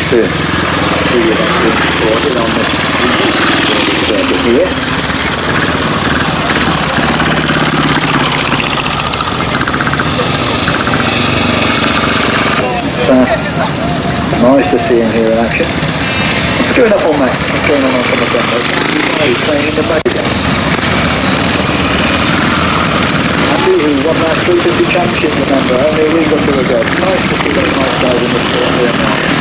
to see you then being recorded on this circuit here. Nice to see him here in action. What's going on, mate? What's going on some of them? He's playing in the major. Andy, who won that 350 championship, remember, only a week or two ago. Nice to see those nice guys in the sport here now.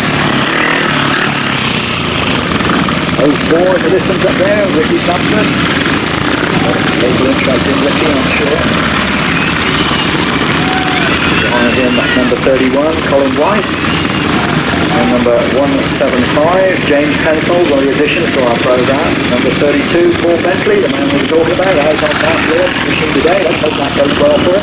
Those four in the distance up there, Ricky Sandford. Little interest in Ricky, I'm sure. Behind him, that's number 31, Colin White. And number 175, James Penfold, one of the additions to our programme. Number 32, Paul Bentley, the man we were talking about, out on that launch machine today. Let's hope that goes well for him.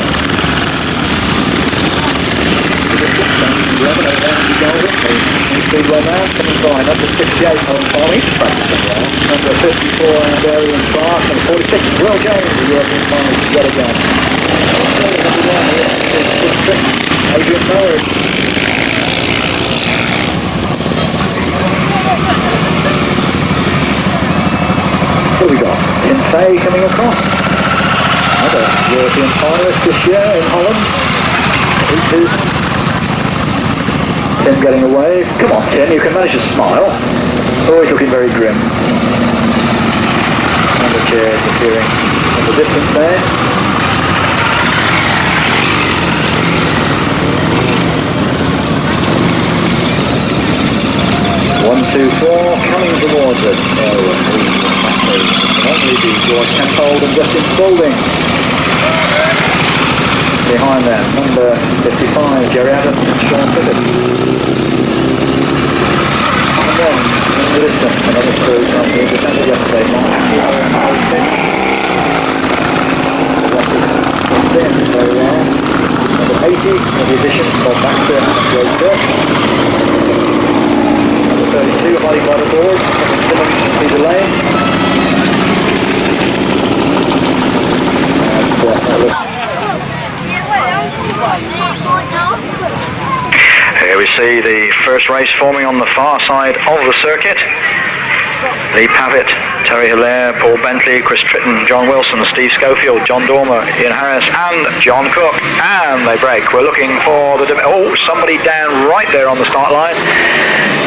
11 over there to Galvin, the speedway man, coming by. Number 68, Owen Farley, practicing well. Number 54, Andarian Clark. Number 46, Will James, the European finalist, yet again. Number 1 here, Tritton, Adrian Mears. What have we got? Infay coming across. Another European finalist this year in Holland. Tim getting away. Come on, Tim, you can manage to smile. Always looking very grim. And the chairs appearing in the distance there. One, two, four, coming towards us. Only be George Penfold and Justin Spalding. Behind them, number 55, Jerry Adams and Sean Piggott. And then, in the distance, another crew from the defender yesterday, Mark and Harry Finch. Very well. Number 80, the addition, Bob Baxter and Joe Kirk. 32, Hardy Waterboard, Simmons and Peter Lane. Here we see the first race forming on the far side of the circuit. Lee Pavitt, Terry Hilaire, Paul Bentley, Chris Tritton, John Wilson, Steve Schofield, John Dormer, Ian Harris and John Cook. And they break. We're looking for the... Oh, somebody down right there on the start line.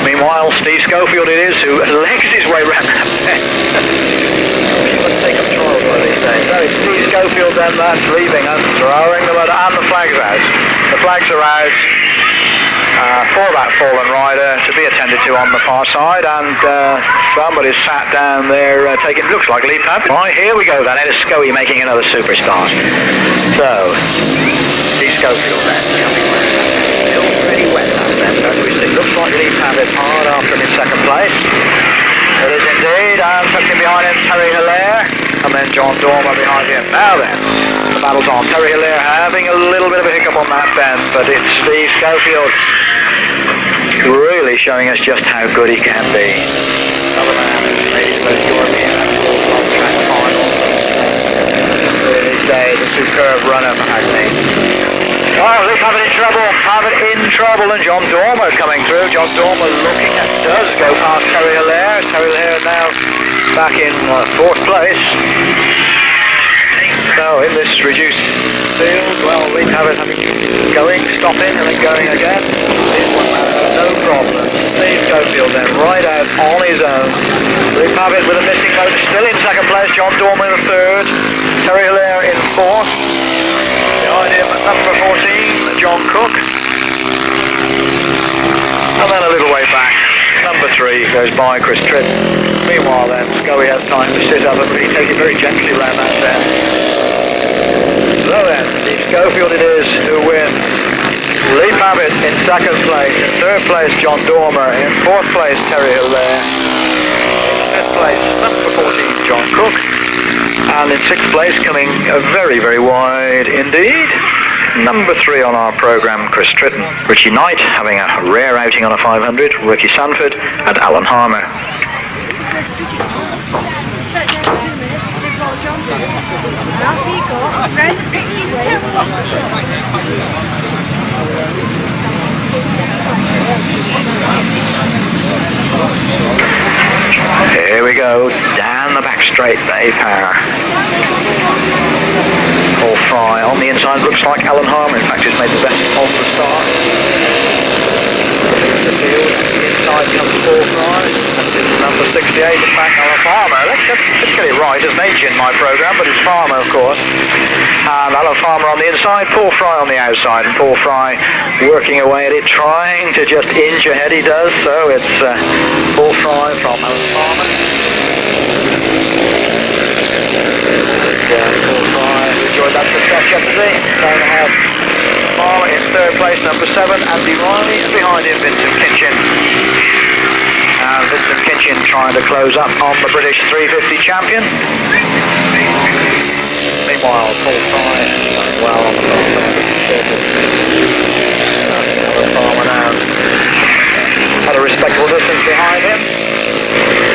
Meanwhile, Steve Schofield it is who legs his way around that bend. Let's take up trials one of these days. So it's Steve Schofield then that's leaving and throwing them out, and the flag's out. The flags are out for that fallen rider to be attended to on the far side, and somebody's sat down there taking, looks like Lee Pavitt. Right, here we go then, it is Scoey making another super start. So, Steve Schofield then coming round. Still pretty wet that then, don't we see? Looks like Lee Pavitt hard after him in second place. It is indeed, and tucking behind him Terry Hilaire, and then John Dormer behind him. Now then, the battle's on. Terry Hilaire having a little bit of a hiccup on that bend, but it's Steve Schofield really showing us just how good he can be. Another man who's made his first European long-track final. Really say the superb runner for Hackney. Oh, Lee Pavitt in trouble. Pavitt in trouble, and John Dormer coming through. John Dormer looking at does go past Terry Hilaire. Terry Hilaire now back in fourth place. So in this reduced field, well, Lee Pavitt having going, stopping, and then going again. This one man has no problem. Steve Schofield then right out on his own. Lee Pavitt with a missing motor still in second place. John Dormer in third. Terry Hilaire in fourth. Behind him, number 14, John Cook. And then a little way back, number 3 goes by, Chris Tritton. Meanwhile then, Scoey has time to sit up and really take it very gently around that bend. So then, Steve Schofield it is who wins. Lee Pavitt in second place. In third place, John Dormer. In fourth place, Terry Hilaire. In fifth place, number 14, John Cook. And in sixth place, coming very, very wide indeed, number 3 on our programme, Chris Tritton. Richie Knight having a rare outing on a 500, Ricky Sandford and Alan Harmer. Here we go, down the back straight, they power. Paul Fry on the inside, looks like Alan Harmer, in fact, who's made the best of the start. The field, inside comes Paul Fry, and it's number 68, in fact, Alan Farmer. Let's get it right, it's Nage in my programme, but it's Farmer, of course. And Alan Farmer on the inside, Paul Fry on the outside, and Paul Fry working away at it, trying to just inch ahead, he does, so it's Paul Fry from Alan Farmer. Paul Fry enjoyed that success yesterday, going ahead. Farmer in third place, number 7, Andy Riley, and behind him Vincent Kinchin. And Vincent Kinchin trying to close up on the British 350 champion. Meanwhile, Paul Fry going well on the front side of the circuit. Alan Farmer now had a respectable distance behind him.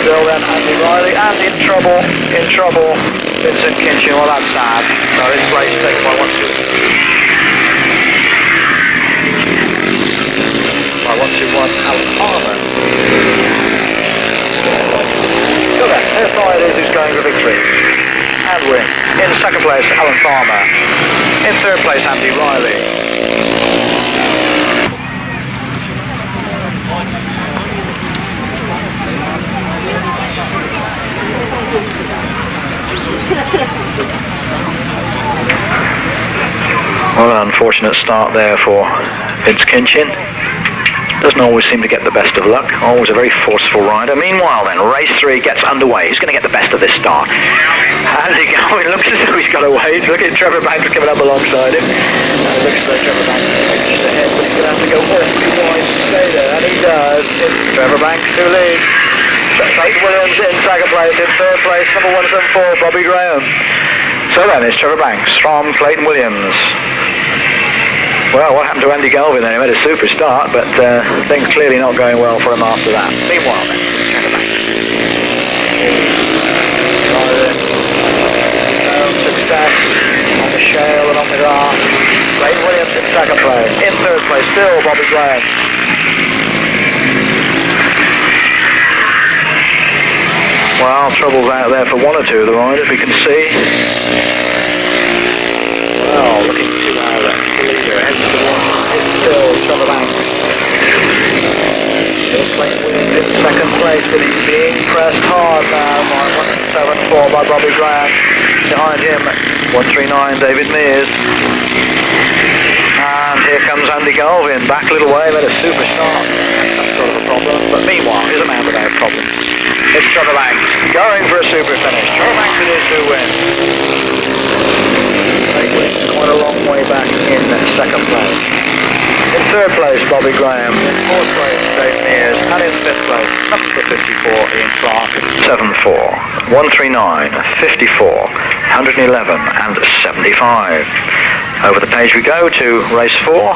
Still then Andy Riley, and in trouble, Vincent Kinchin. Well, that's sad. So his place taken by 1-2-1 Alan Farmer. So then, here Fry it is who's going for victory. And win. In second place, Alan Farmer. In third place, Andy Riley. Well, an unfortunate start there for Vince Kinchin. Doesn't always seem to get the best of luck. Always a very forceful rider. Meanwhile then, race 3 gets underway. Who's going to get the best of this start? Andy Galvin looks as though he's got away. Look at Trevor Banks coming up alongside him. It looks as though Trevor Banks is taking ahead, but he's going to have to go awfully wide to stay there. And he does. It's Trevor Banks who leads. Clayton Williams in second place. In third place, number 174, Bobby Graham. So then, it's Trevor Banks from Clayton Williams. Well, what happened to Andy Galvin then? He made a super start, but things clearly not going well for him after that. Meanwhile then, Trevor Banks. Success on the shale and on the grass. Clayton Williams in second place. In third place, still Bobby Graham. Well, trouble's out there for one or two of the riders, we can see. Well, looking to the leader, heads to the wall. It's still Trevor Banks. Still Clayton Williams in second place, but he's being pressed hard now by 174 by Bobby Graham. Behind him, 139 David Mears. And here comes Andy Galvin, back a little way, made a super start. That's sort of a problem, but meanwhile, he's a man without problems. It's Trevor Banks, going for a super finish. Trevor Banks it is who wins. Quite a long way back in second place. In third place, Bobby Graham. In fourth place, Dave Mears. And in fifth place, number 54, Ian Clark. 7-4, 139, 54, 111 and 75. Over the page we go to race 4.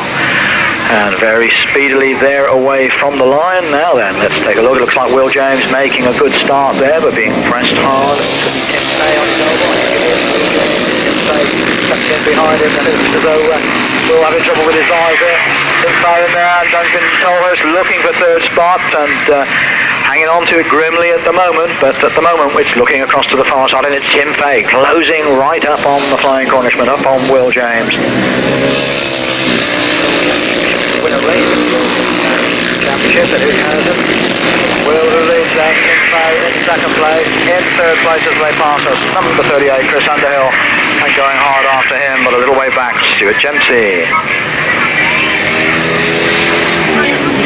And very speedily they're away from the line. Now then, let's take a look. It looks like Will James making a good start there, but being pressed hard. Tim Fay on his elbow. Tim Fay tucked in behind him, and it's as though Will having trouble with his eyes there. Tim Fay in there, and Duncan Tolhurst looking for third spot, and hanging on to it grimly at the moment, but at the moment it's looking across to the far side, and it's Tim Fay closing right up on the Flying Cornishman, up on Will James. Winner race championship, and who has him? Will, who leads then, Tim Fay in second place. In third place as they pass us, number 38 Chris Underhill, and going hard after him, but a little way back, Stuart Dempsey.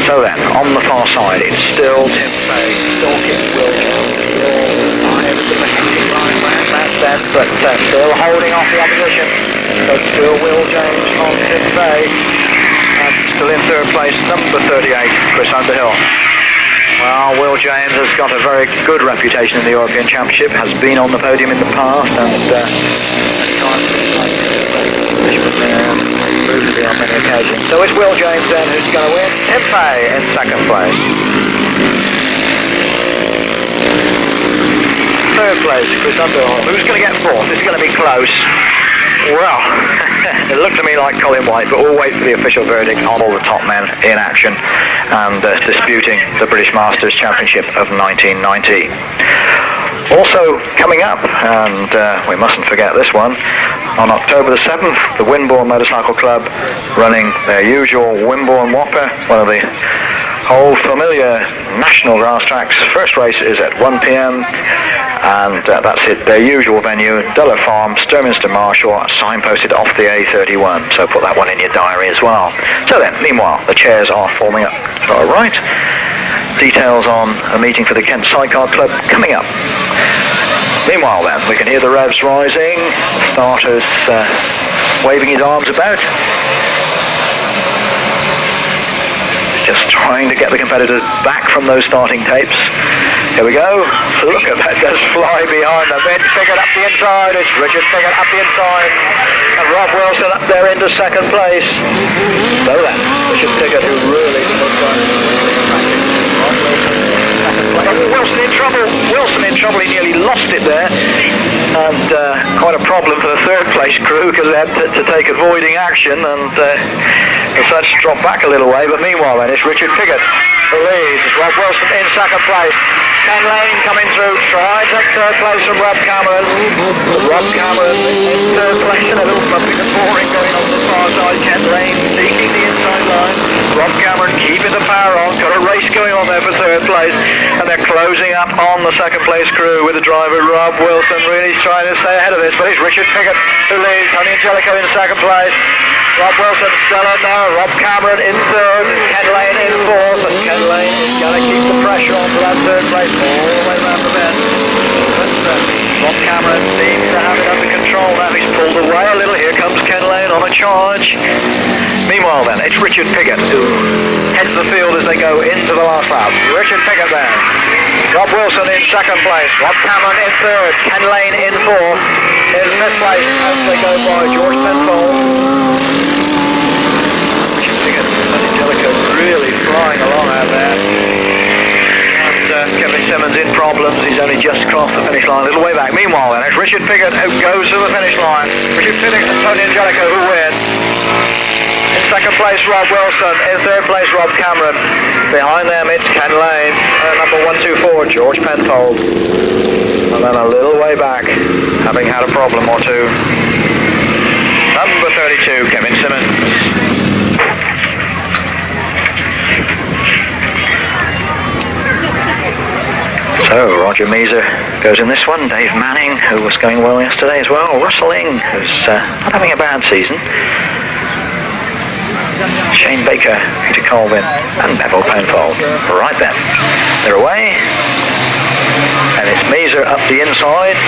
So then, on the far side, it's still Tim Fay, stalking Will James. It's a hectic line round that then, but still holding off the opposition. So still Will James on Tim Fay. And still in third place, number 38, Chris Underhill. Well, Will James has got a very good reputation in the European Championship, has been on the podium in the past, and many times proved to be on many occasions. So it's Will James then who's going to win. Tim Fay in second place. Third place, Chris Underhill. Who's going to get fourth? It's going to be close. Well, it looked to me like Colin White, but we'll wait for the official verdict on all the top men in action and disputing the British Masters Championship of 1990. Also coming up, and we mustn't forget this one, on October the 7th, the Wimborne Motorcycle Club running their usual Wimborne Whopper, one of the old familiar national grass tracks. First race is at 1 p.m. and that's it, their usual venue, Dullar Farm, Sturminster Marshall, signposted off the A31, so put that one in your diary as well. So then, meanwhile, the chairs are forming up to our right. Details on a meeting for the Kent Sidecar Club coming up. Meanwhile then, we can hear the revs rising, the starter's waving his arms about. Just trying to get the competitors back from those starting tapes. Here we go. Look at that, does fly behind them. It's Piggott up the inside. It's Richard Piggott up the inside. And Rob Wilson up there into second place. So then, Richard Piggott, who really looks like Rob Wilson second place. Wilson in trouble. Wilson in trouble. He nearly lost it there. And quite a problem for the third place crew because they had to take avoiding action and as such drop back a little way. But meanwhile then, it's Richard Piggott who leads. It's Rob Wilson in second place. Ken Lane coming through, trying to take third place from Rob Cameron. Rob Cameron in third place, and a little bumping and boring going on the far side. Ken Lane seeking the inside line. Rob Cameron keeping the power on, got a race going on there for third place, and they're closing up on the second place crew with the driver Rob Wilson really trying to stay ahead of this, but it's Richard Piggott who leads. Tony Angelico in second place. Rob Wilson still in there, Rob Cameron in third, Ken Lane in fourth, and Ken Lane is going to keep the pressure on for that third place all the way around the bend. Rob Cameron seems to have it under control now. He's pulled away a little. Here comes Ken Lane on a charge. Meanwhile then, it's Richard Piggott who heads the field as they go into the last lap. Richard Piggott there. Rob Wilson in second place. Rob Cameron in third. Ken Lane in fourth. In fifth place as they go by George Penfold. Richard Piggott and Angelico really flying along out there. Kevin Simmons in problems. He's only just crossed the finish line a little way back. Meanwhile then, it's Richard Piggott who goes to the finish line. Richard Piggott and Tony Angelico who win. In second place, Rob Wilson. In third place, Rob Cameron. Behind them, it's Ken Lane. Number 124, George Penfold. And then a little way back, having had a problem or two, number 32, Kevin Simmons. So, Roger Measor goes in this one. Dave Manning, who was going well yesterday as well. Rustling, who's not having a bad season. Shane Baker, Peter Colvin, and Bevel Penfold. Right then, they're away. And it's Measor up the inside.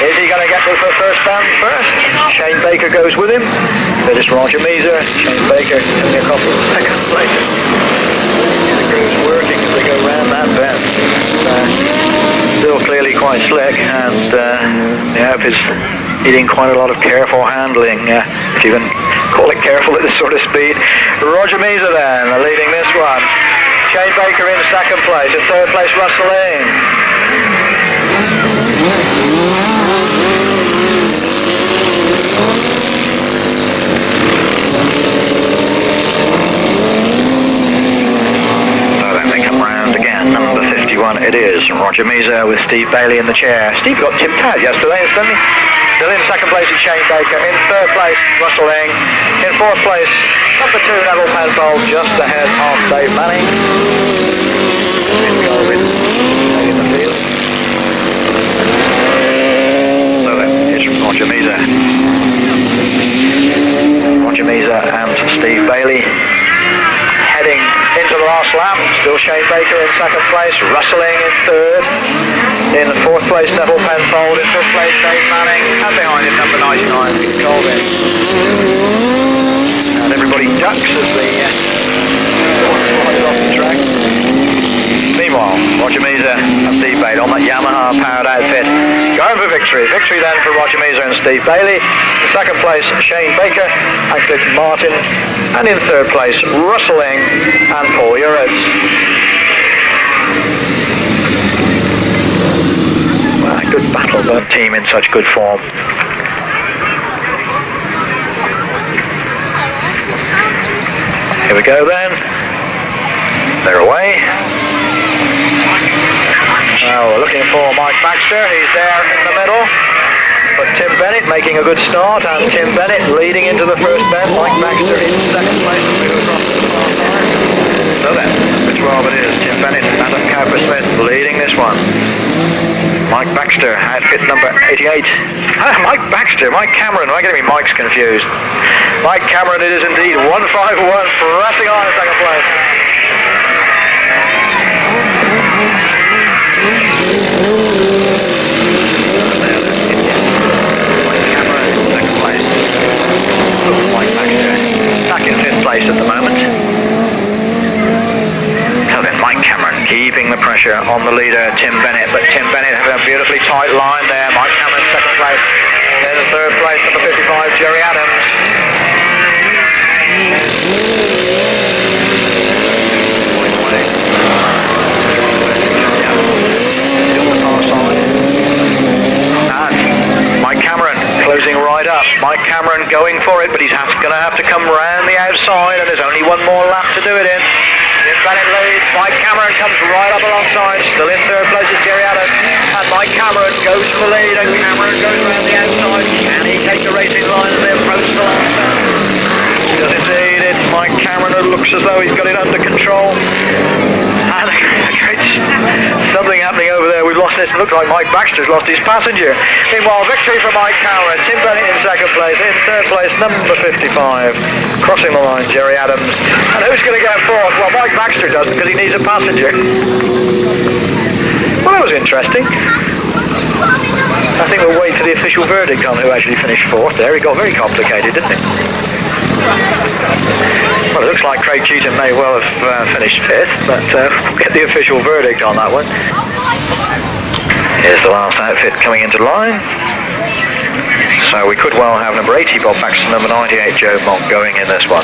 Is he going to get to the first band first? Shane Baker goes with him. Then it's Roger Measor. Shane Baker coming across the second place. The crew's working as they go round that bend. Still clearly quite slick, and the app is needing quite a lot of careful handling, if you can call it careful at this sort of speed. Roger Measor then leading this one. Shane Baker in second place. In third place, Russell Lane. Number 51 it is. Roger Measor with Steve Bailey in the chair. Steve got tipped out yesterday, incidentally. Still in second place is Shane Baker. In third place, Russell Lane. In fourth place, number 2, Neville Penfold, just ahead of Dave Manning. In Galvin, in the field. So then, it's Roger Measor. Roger Measor and Steve Bailey heading into the last lap. Still Shane Baker in second place, rustling in third. In the fourth place, Neville Penfold. In fifth place, Dave Manning. And behind him, number 99, Peter Colvin. And everybody ducks as the flies off the track. Meanwhile, Roger Measor and Steve Bailey on that Yamaha powered outfit. Going for victory. Victory then for Roger Measor and Steve Bailey. In second place, Shane Baker and Cliff Martin. And in third place, Rustling and Paul Uritz. Well, a good battle, but team in such good form. Here we go then. They're away. Now we're looking for Mike Baxter. He's there in the middle. But Tim Bennett making a good start, and Tim Bennett leading into the first bend. Mike Baxter in second place as we go across the far side. So then, which one it is? Tim Bennett, Adam Cowper-Smith leading this one. Mike Baxter, outfit number 88. Mike Baxter, Mike Cameron, am I getting me Mike's confused? Mike Cameron, it is indeed 151, pressing on in second place. Mike Baxter back in fifth place at the moment. So then Mike Cameron keeping the pressure on the leader Tim Bennett, but Tim Bennett having a beautifully tight line there. Mike Cameron second place, then in third place number 55 Jerry Adams. Still the far side. And Mike Cameron closing right up. Mike Cameron going for it, but he's going to have to come round the outside, and there's only one more lap to do it in. Tim Bennett leads. Mike Cameron comes right up alongside. Still in third place is Jerry Adams, and Mike Cameron goes for the lead, and Cameron goes around the outside. Can he take the racing line as they approach the last turn? He does indeed. It's Mike Cameron who looks as though he's got it under control. And something happening over there. We've lost this. It looks like Mike Baxter's lost his passenger. Meanwhile, victory for Mike Cameron. Tim Bennett in second place. In third place, number 55. Crossing the line, Jerry Adams. And who's going to get fourth? Well, Mike Baxter does, because he needs a passenger. Well, that was interesting. I think we'll wait for the official verdict on who actually finished fourth there. It got very complicated, didn't it? Well, it looks like Craig Cheatham may well have finished fifth, but we'll get the official verdict on that one. Here's the last outfit coming into line. So we could well have number 80 Bob Baxter, number 98 Joe Monk going in this one.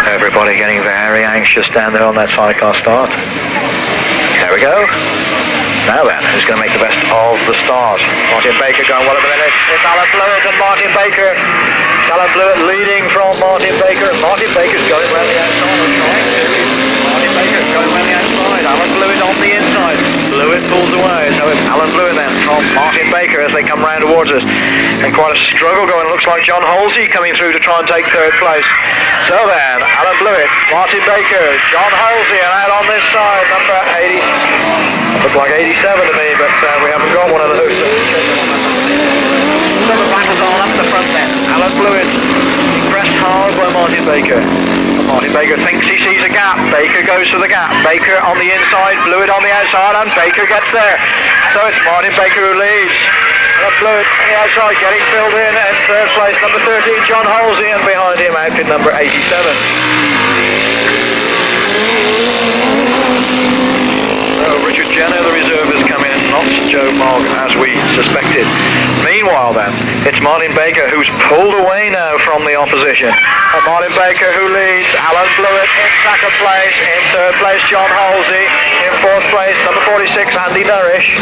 Everybody getting very anxious down there on that sidecar start. There we go. Now then, who's going to make the best of the start? Martin Baker going well at the minute. It's Alan Blewitt and Martin Baker. Alan Blewitt leading from Martin Baker. Martin Baker's going around the outside. Martin Baker's going around the outside. Alan Blewitt on the inside. Blewitt pulls away. So it's Alan Blewitt then from Martin Baker as they come round towards us. And quite a struggle going. Looks like John Halsey coming through to try and take third place. So then, Alan Blewitt, Martin Baker, John Halsey, and out on this side, number 80. Look like 87 to me, but we haven't got one of those. So the battle's on up the front then. Alan Blewitt pressed hard by Martin Baker. Martin Baker thinks he sees a gap. Baker goes for the gap. Baker on the inside, Blewitt on the outside, and Baker gets there. So it's Martin Baker who leads. Blewitt on the outside getting filled in, and third place number 13 John Halsey, and behind him outfit number 87. Richard Jenner, the reserve, has come in, not Joe Mogg, as we suspected. Meanwhile then, it's Martin Baker who's pulled away now from the opposition. And Martin Baker who leads, Alan Blewitt in second place, in third place John Halsey, in fourth place number 46 Andy Nourish.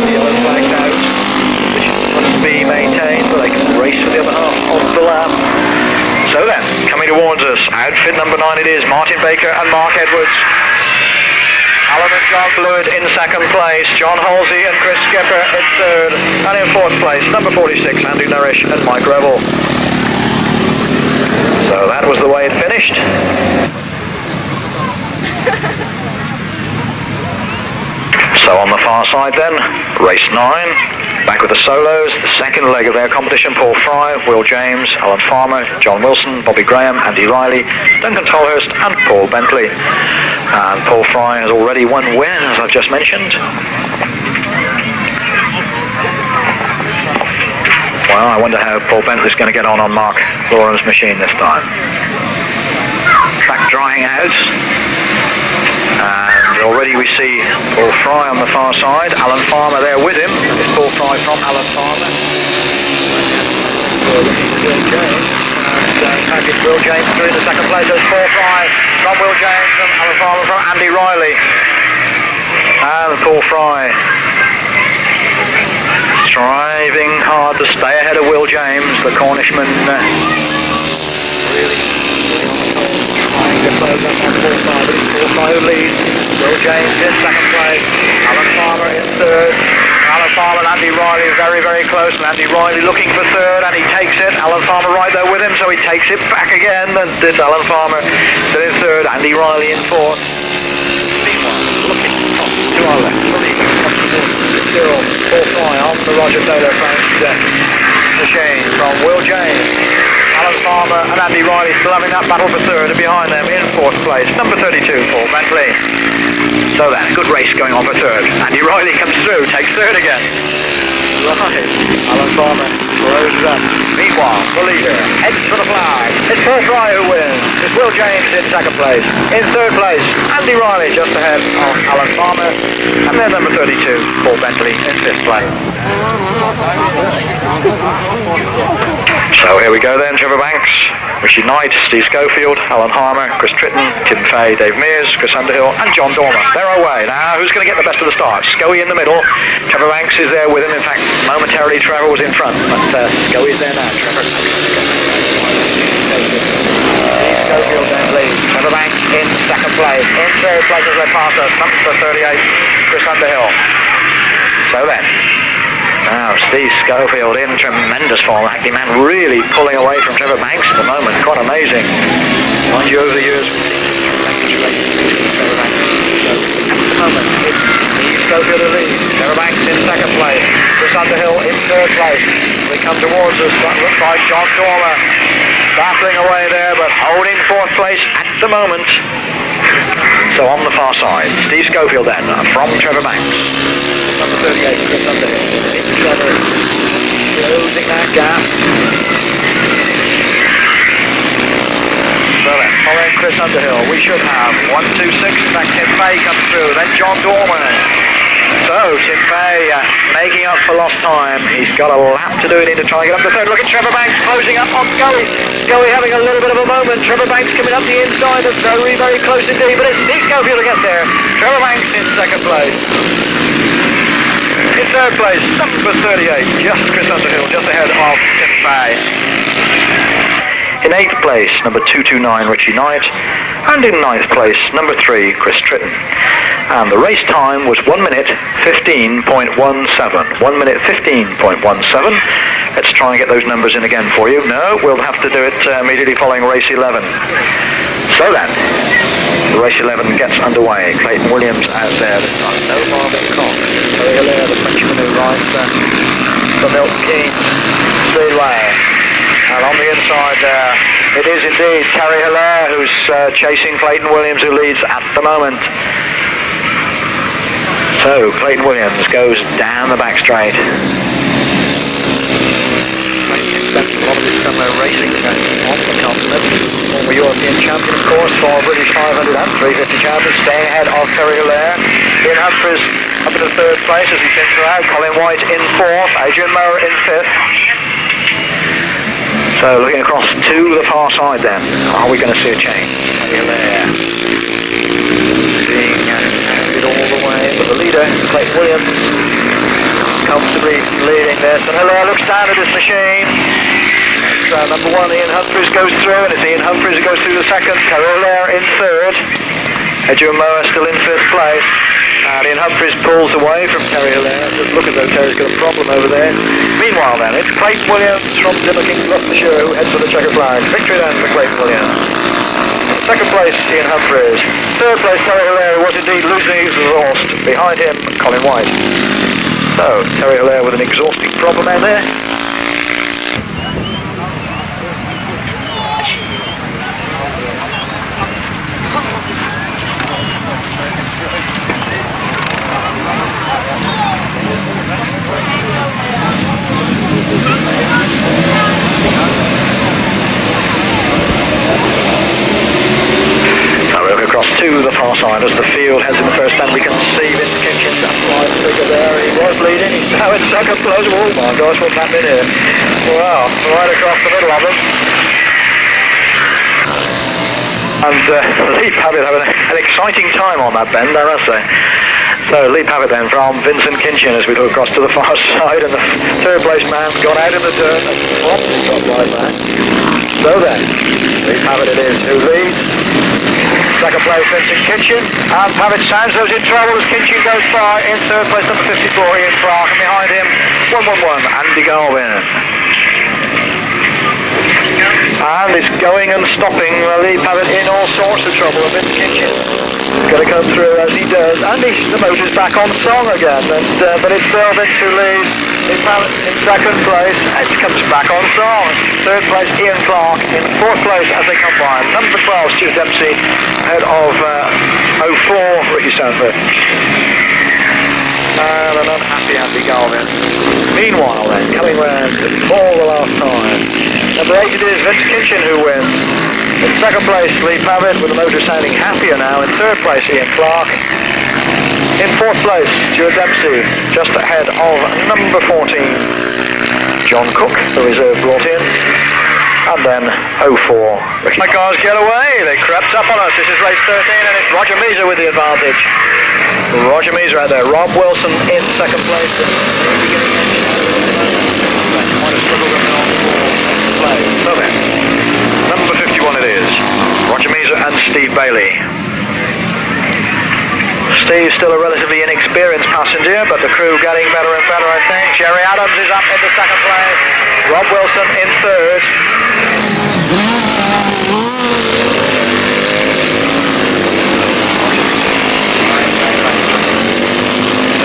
The yellow flagged out, which must be maintained, but they can race for the other half of the lap. So then, coming towards us, outfit number 9 it is, Martin Baker and Mark Edwards. Alan and John Blewitt in second place, John Halsey and Chris Skipper in third, and in fourth place, number 46, Andy Nourish and Mike Revel. So that was the way it finished. So on the far side then, race 9. Back with the solos, the second leg of their competition, Paul Fry, Will James, Alan Farmer, John Wilson, Bobby Graham, Andy Riley, Duncan Tolhurst and Paul Bentley. And Paul Fry has already won win, as I've just mentioned. Well, I wonder how Paul Bentley's going to get on Mark Lawren's machine this time. Track drying out. And already we see Paul Fry on the far side, Alan Farmer there with him. It's Paul Fry from Alan Farmer. Will James. And package Will James through in the second place. There's Paul Fry from Will James and Alan Farmer from Andy Riley. And Paul Fry striving hard to stay ahead of Will James, the Cornishman. Really trying to close up on Paul Fry, but it's Paul Fry who leads. Will James in second place. Alan Farmer in third. Alan Farmer and Andy Riley very, very close. And Andy Riley looking for third, and he takes it. Alan Farmer right there with him, so he takes it back again. And it's Alan Farmer still in third. Andy Riley in fourth. Meanwhile, looking to our left, Cyril, Paul Fry on the Roger Taylor machine from Will James. Alan Farmer and Andy Riley still having that battle for third, and behind them in fourth place, number 32, Paul Bentley. So then, a good race going on for third. Andy Riley comes through, takes third again. Right, Alan Farmer throws it up. Meanwhile, the leader heads for the flag. It's Paul Fry who wins. It's Will James in second place. In third place, Andy Riley just ahead of Alan Farmer. And then number 32, Paul Bentley in fifth place. So here we go then, Trevor Banks, Ritchie Knight, Steve Schofield, Alan Harmer, Chris Tritton, Tim Fay, Dave Mears, Chris Underhill and John Dormer. They're away. Now who's going to get the best of the start? Scoey in the middle, Trevor Banks is there with him. In fact, momentarily Trevor was in front, but Scoey's there now. Trevor Schofield then leads. Trevor Banks in second place. In third place as they pass us, number 38, Chris Underhill. So then, now Steve Schofield in tremendous form, acting man really pulling away from Trevor Banks at the moment, quite amazing. Mind you, over the years, Trevor Banks. At the moment, it's Steve Schofield who leads. Trevor Banks in second place, Chris Underhill in third place. They come towards us, that looks like John Dormer battling away there, but holding fourth place at the moment. So on the far side, Steve Schofield then, from Trevor Banks. Number 38, Chris Underhill. Trevor closing that gap. So then, following Chris Underhill, we should have 1, 2, 6. In fact, Tim Fay comes through, then John Dorman. So Tim Fay making up for lost time. He's got a lap to do it in to try and get up to third. Look at Trevor Banks closing up on Scoey. Scoey having a little bit of a moment. Trevor Banks coming up the inside. That's very, very close indeed. But it's Steve Schofield who gets there. Trevor Banks in second place. In third place, number 38, just Chris Underhill, just ahead of Tim Fay. In eighth place, number 229, Ritchie Knight. And in ninth place, number 3, Chris Tritton. And the race time was 1 minute 15.17. 1 minute 15.17. Let's try and get those numbers in again for you. No, we'll have to do it immediately following race 11. So then, race 11 gets underway. Clayton Williams out there. No Marvin Cox. Terry Hilaire, the Frenchman who rides the Milton Keynes Speedway. And on the inside there, it is indeed Terry Hilaire who's chasing Clayton Williams, who leads at the moment. So Clayton Williams goes down the back straight. Spent a lot of his summer racing on the continent. Former European champion, of course, for British 500 and 350 champions, staying ahead of Terry Hilaire. Ian Humphries up in the third place as he spins around. Colin White in fourth. Adrian Moore in fifth. So looking across to the far side then, are we going to see a change? Terry Hilaire being it all the way, but the leader, Clayton Williams, comfortably leading this, and Hilaire looks down at his machine. Number 1, Ian Humphries goes through, and it's Ian Humphries who goes through the second. Terry Hilaire in third. Adrian Moore still in fifth place. And Ian Humphries pulls away from Terry Hilaire. Just look as though Terry's got a problem over there. Meanwhile then, it's Clayton Williams from Dimmerking, Gloucestershire, who heads for the checker flag. Victory then for Clayton Williams. Second place, Ian Humphries. Third place, Terry Hilaire, who was indeed losing his exhaust. Behind him, Colin White. So, Terry Hilaire with an exhausting problem out there. Across to the far side as the field heads in the first stand. We can see Vince Kinchin, that right figure there. He was leading, he's now in second place. Oh my gosh, what's happening here? Wow, right across the middle of them. And Lee Pavitt having an exciting time on that bend, I must say. So Lee Pavitt then from Vincent Kinchin as we look across to the far side, and the third place man gone out in the dirt and flopped right back. So then, Lee Pavitt it is who leads. Second place Vincent Kinchin, and Pavitt sounds those in trouble as Kinchin goes by. In third place number 54 Ian Clark, and behind him 111 Andy Galvin. And it's going and stopping Lee Pavitt in all sorts of trouble. And Vincent Kinchin going to come through as he does, and the motor's back on song again, but it's still Vince who leads. Lee Pavitt in second place, it comes back on song. Third place Ian Clark, in fourth place as they come by number 12 Stuart Dempsey, ahead of 04 Ricky Sandford. And an unhappy Andy Galvin. Meanwhile then, coming round for the last time, number 8 it is Vince Kinchin who wins. In second place Lee Pavitt with the motor sounding happier now. In third place Ian Clark. In fourth place Stuart Dempsey, just ahead of number 14 John Cook, the reserve brought in. And then 04 Ricky. My cars get away, they crept up on us. This is race 13 and it's Roger Measor with the advantage. Roger Measor out there. Rob Wilson in second place. So then, number 51 it is. Roger Measor and Steve Bailey. Steve's still a relatively inexperienced passenger, but the crew getting better and better, I think. Jerry Adams is up into second place. Rob Wilson in third.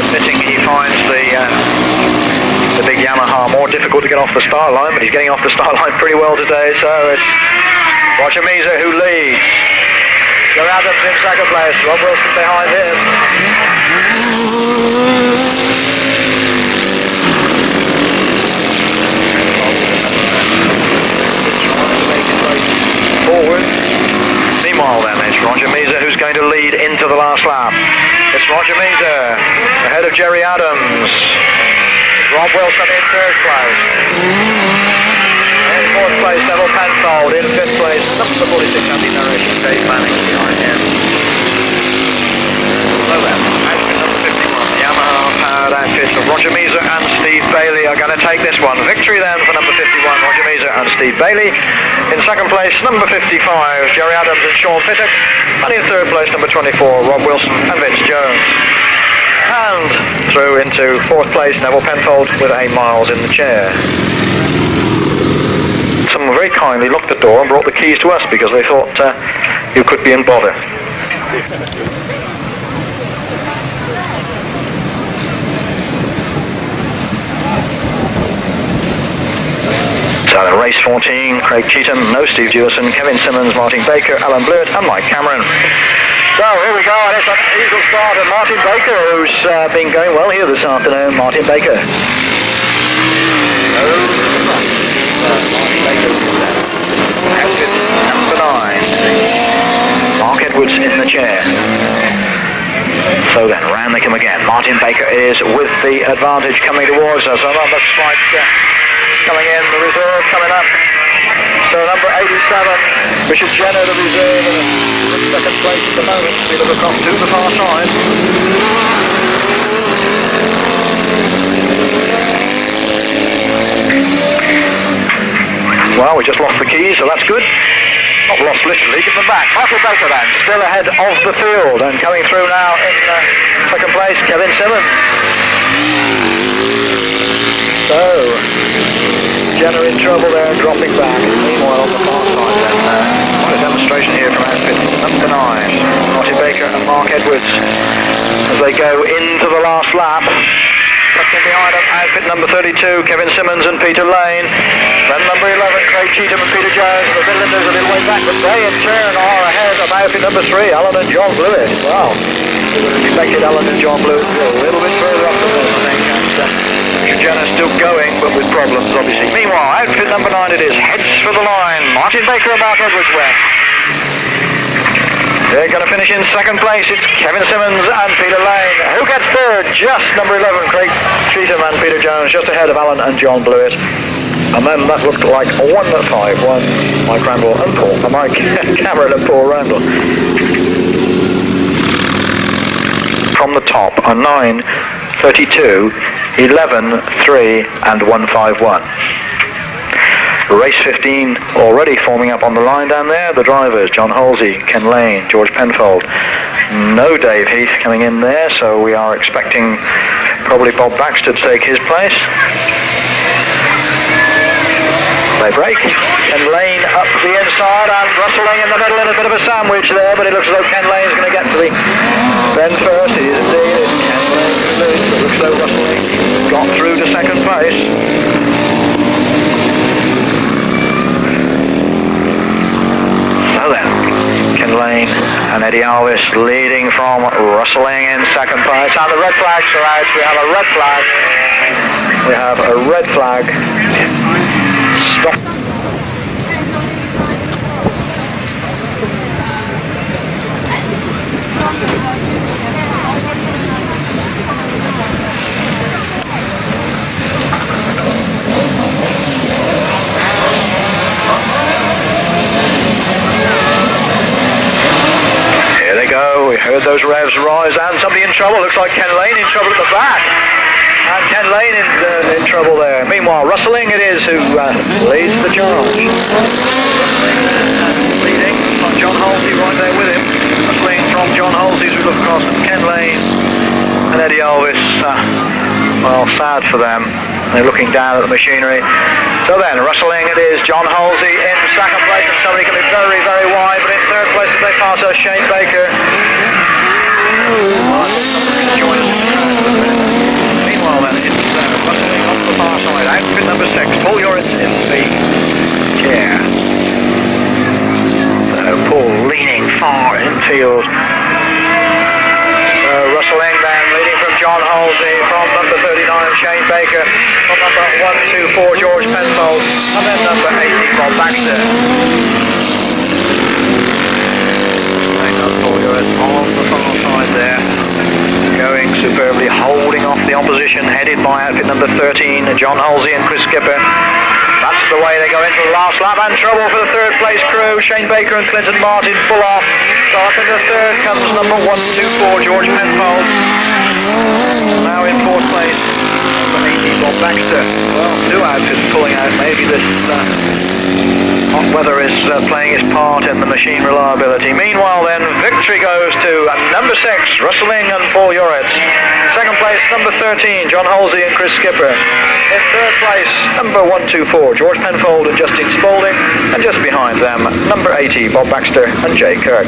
Admitting he finds the big Yamaha more difficult to get off the start line, but he's getting off the start line pretty well today, so it's Roger Measor who leads. Jerry Adams in second place, Rob Wilson behind him. Forward. Meanwhile then, it's Roger Measor who's going to lead into the last lap. It's Roger Measor ahead of Jerry Adams. Rob Wilson in third place. In fourth place, Neville Penfold. In fifth place, number 46, Andy Narration, Dave Manning behind him. So then, outfit number 51, Yamaha powered outfit of Roger Measor and Steve Bailey are going to take this one. Victory then for number 51, Roger Measor and Steve Bailey. In second place, number 55, Jerry Adams and Sean Pittock. And in third place, number 24, Rob Wilson and Vince Jones. And through into fourth place, Neville Penfold with 8 miles in the chair. Someone very kindly locked the door and brought the keys to us because they thought you could be in bother. So race 14, Craig Cheetham, no Steve Jewison, Kevin Simmons, Martin Baker, Alan Blewitt and Mike Cameron. So here we go, and it's an easel start and Martin Baker, who's been going well here this afternoon. Martin Baker. Martin Baker. Outfit number 9. Mark Edwards in the chair. So then, round they come again. Martin Baker is with the advantage coming towards us. So that looks like coming in, the reserve coming up. So number 87, Richard Jenner, the reserve, in second place at the moment. We look across to the far side. Well, we just lost the keys, so that's good. Not lost literally, give them back. Martin Baker then, still ahead of the field, and coming through now in second place, Kevin Simmons. So, Jenner in trouble there, dropping back. Meanwhile, on the far side, then, quite a demonstration here from outfit number 9, Martin Baker and Mark Edwards, as they go into the last lap. Tucked in behind them, outfit number 32, Kevin Simmons and Peter Lane. Then number 11, Craig Cheetham and Peter Jones. The Midlanders a little way back, but they in turn are ahead of outfit number 3, Alan and John Blewitt. Wow, we would have expected Alan and John Blewitt a little bit further up the field, I think. And Jenner still going, but with problems, obviously. Meanwhile, outfit number 9 it is, heads for the line. Martin Baker and Mark Edwards went. They're going to finish in second place. It's Kevin Simmons and Peter Lane. Who gets third? Just number 11, Craig Cheetham and Peter Jones, just ahead of Alan and John Blewitt. And then that looked like 1 at 5, Mike Randall and Mike Cameron and Paul Randall. from the top are 9, 32, 11, 3 and 151. Race 15 already forming up on the line down there. The drivers, John Halsey, Ken Lane, George Penfold. No Dave Heath coming in there, so we are expecting probably Bob Baxter to take his place. They break. Ken Lane up the inside and rustling in the middle in a bit of a sandwich there, but it looks as though Ken Lane's going to get to the bend first. It is indeed. It's Ken Lane who's loose. It looks as though rustling got through to second place. So then, Ken Lane and Eddie Alvis leading from rustling in second place. And the red flags are out. We have a red flag. We have a red flag. Stop. Here they go. We heard those revs rise and somebody in trouble. Looks like Ken Lane in trouble at the back. And Ken Lane in trouble there. Meanwhile, rustling it is who leads the charge. Leading, John Halsey right there with him. Rustling from John Halsey as we look across at Ken Lane and Eddie Alvis. Well, sad for them. They're looking down at the machinery. So then, rustling it is John Halsey in second place, and somebody can be very, very wide, but in third place as they pass us, Shane Baker. Meanwhile then, it's rustling off the far side, outfit number 6, Paul Yoritz in the chair. So Paul leaning far infield. Rustling then, leading from John Halsey, from number 39, Shane Baker, from number 124, George Penfold, and then number 80, Bob Baxter. Paul Yoritz on the far side there. Going superbly, holding off the opposition, headed by outfit number 13, John Halsey and Chris Skipper. That's the way they go into the last lap, and trouble for the third place crew. Shane Baker and Clinton Martin full off. So up in the third comes number 124, George Penfold. Now in fourth place, number 80, Bob Baxter. Well, 2 outfits pulling out. Maybe this hot weather is playing its part in the machine reliability. Meanwhile then, victory goes to number 6, Rustling and Paul Yoritz. Second place, number 13, John Halsey and Chris Skipper. In third place, number 124, George Penfold and Justin Spaulding. And just behind them, number 80, Bob Baxter and Jay Kirk.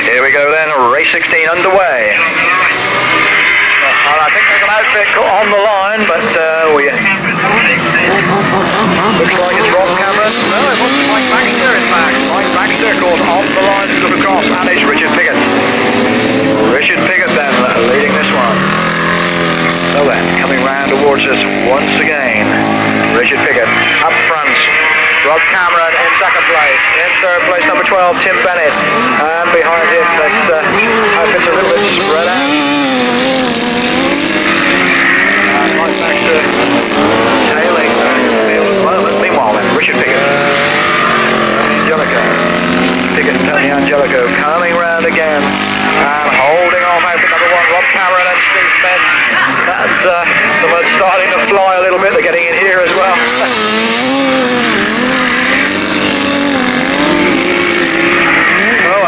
Here we go then, race 16 underway. I think there's an outfit on the line, but we looks like it's Rob Cameron. No, it wasn't Mike Baxter in fact. Mike Baxter, of course, on the line to look across, and it's Richard Piggott. Richard Piggott then leading this one. So then, coming round towards us once again, Richard Piggott up front. Rob Cameron in second place. In third place, number 12, Tim Bennett. And behind him, that's outfits a little bit spread out. And Mike Baxter tailing the field at the moment. Meanwhile then, Richard Piggott. Angelico. Piggott and Tony Angelico coming round again. And holding off outfit number 1, Rob Cameron and Steve Smith. And the mud's starting to fly a little bit. They're getting in here as well.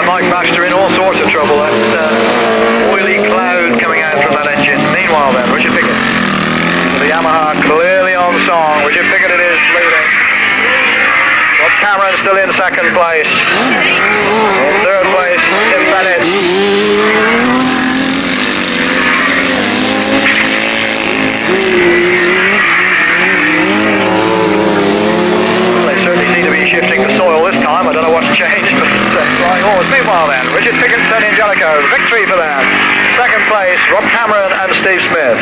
Mike Baxter in all sorts of trouble. That oily cloud coming out from that engine. Meanwhile then, Richard Piggott. The Yamaha clearly on song. Richard Piggott it is leading. Rob Cameron still in second place. In third place, Tim Bennett. They certainly seem to be shifting the soil this time. I don't know what's changed. range, but flying horse. Meanwhile then, Richard Piggott and Angelico, victory for them. Second place, Rob Cameron and Steve Smith.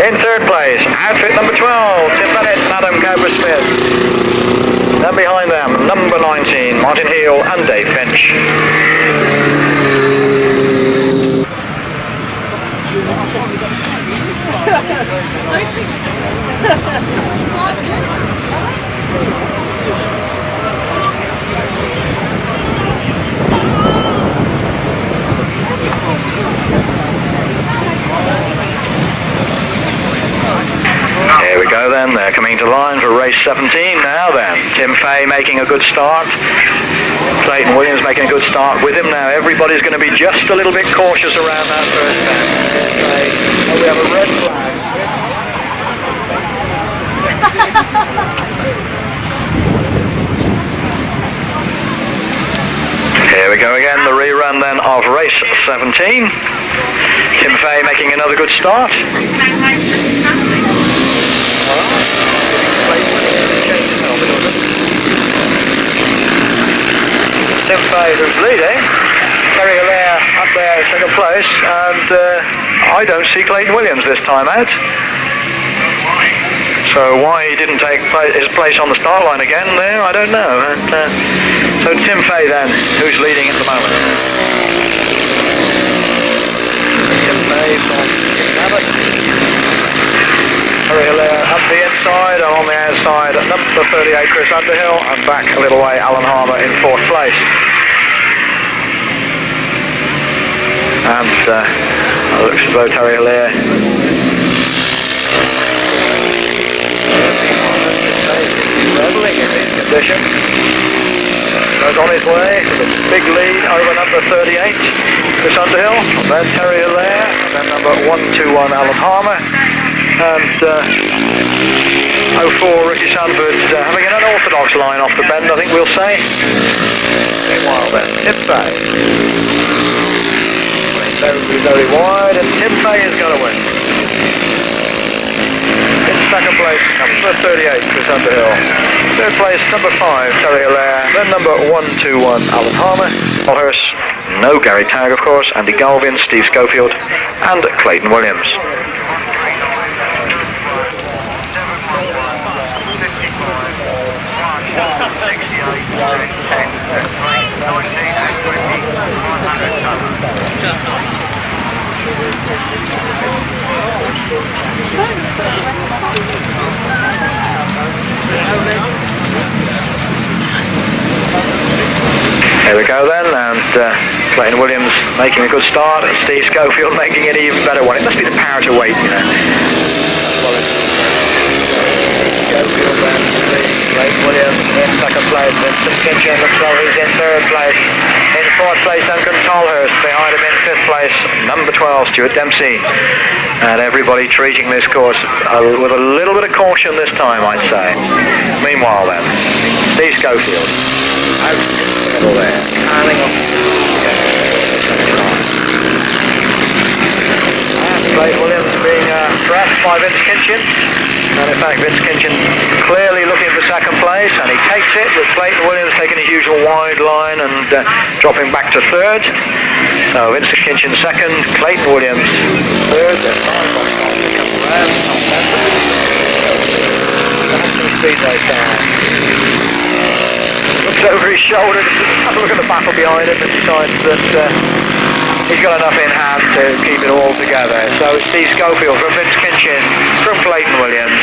In third place, outfit number 12, Tim Bennett and Adam Cowper-Smith. Then behind them, number 19, Martin Heel and Dave Finch. Here we go then, they're coming to line for race 17 now then. Tim Fay making a good start. Clayton Williams making a good start with him now. Everybody's going to be just a little bit cautious around that first bend. Oh, we have a red flag. Here we go again, the rerun then of race 17. Tim Fay making another good start. Tim Fay is leading. Terry Hilaire up there in second place, and I don't see Clayton Williams this time out. So why he didn't take his place on the start line again there, I don't know. And, so Tim Fay then, who's leading at the moment. Tim Fay from Pavitt. Terry Hilaire up the inside, and on the outside at number 38 Chris Underhill, and back a little way Alan Harmer in fourth place. And it looks as though Terry Hilaire leveling in these conditions. Goes on his way with a big lead over number 38 Chris Underhill, and then Terry Hilaire, and then number 121 Alan Harmer. And 04 Ricky Sandford having an unorthodox line off the bend, I think we'll say. Meanwhile then, Tim Fay. Very, very wide, and Tim Fay is going to win. In second place, number 38 Chris Underhill. Third place, number 5 Terry Hilaire. Then number 121 Alan Harmer. Tolhurst, no Gary Tagg of course, Andy Galvin, Steve Schofield, and Clayton Williams. Here we go then, and Clayton Williams making a good start, and Steve Schofield making an even better one. It must be the power to weight, you know. Schofield then, Clayton Williams in second place, Vincent Kinchin looks like he's in third place. In fourth place, Duncan Tolhurst, behind him in fifth place, number 12 Stuart Dempsey. And everybody treating this course with a little bit of caution this time, I'd say. Meanwhile then, Steve Schofield out in the middle there, handing up. And Clayton Williams being pressed by Vince Kinchin. And in fact, Vince Kinchin clearly looking for second place, and he takes it with Clayton Williams taking a huge wide line and dropping back to third. So Vince Kinchin second, Clayton Williams third. Then comes around. Speed race down. Looks over his shoulder, have a look at the battle behind him, and decides that he's got enough in hand to keep it all together. So it's Steve Schofield from Vince Kinchin, from Clayton Williams.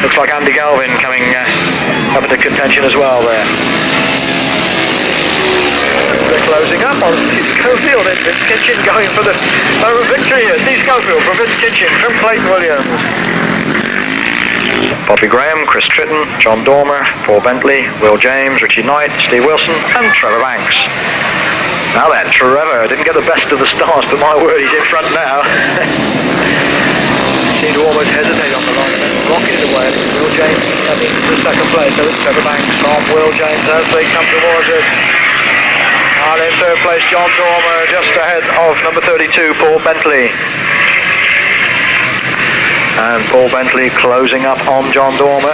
Looks like Andy Galvin coming up into contention as well there. They're closing up on Steve Schofield, and Vince Kinchin going for the victory here. Steve Schofield from Vince Kinchin, from Clayton Williams. Bobby Graham, Chris Tritton, John Dormer, Paul Bentley, Will James, Richie Knight, Steve Wilson, and Trevor Banks. Now then, Trevor didn't get the best of the starts, but my word, he's in front now. Seemed to almost hesitate on the line and then rocketed away. Will James coming to second place, so it's Trevor Banks from Will James as they come towards it. And in third place, John Dormer, just ahead of number 32, Paul Bentley. And Paul Bentley closing up on John Dormer.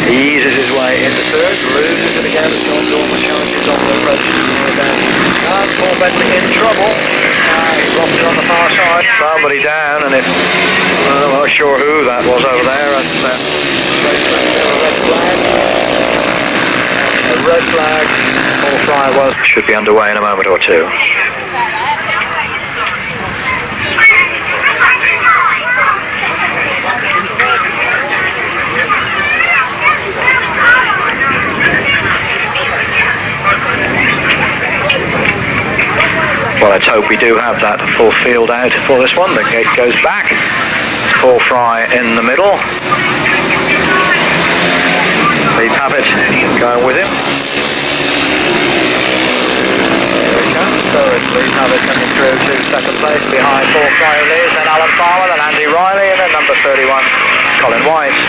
eases his way into third, loses it again. John Dormer challenges on the approach. And Paul Bentley in trouble. He dropped it on the far side. Somebody down, and I'm not sure who that was over there. And a red flag. A red flag. All fly was. Should be underway in a moment or two. Well, let's hope we do have that full field out for this one. The gate goes back. Paul Fry in the middle. Lee Pavitt going with him. Here we come. So it's Lee Pavitt coming through to second place behind Paul Fry leads, then Alan Farmer, then Andy Riley, and then number 31, Colin White.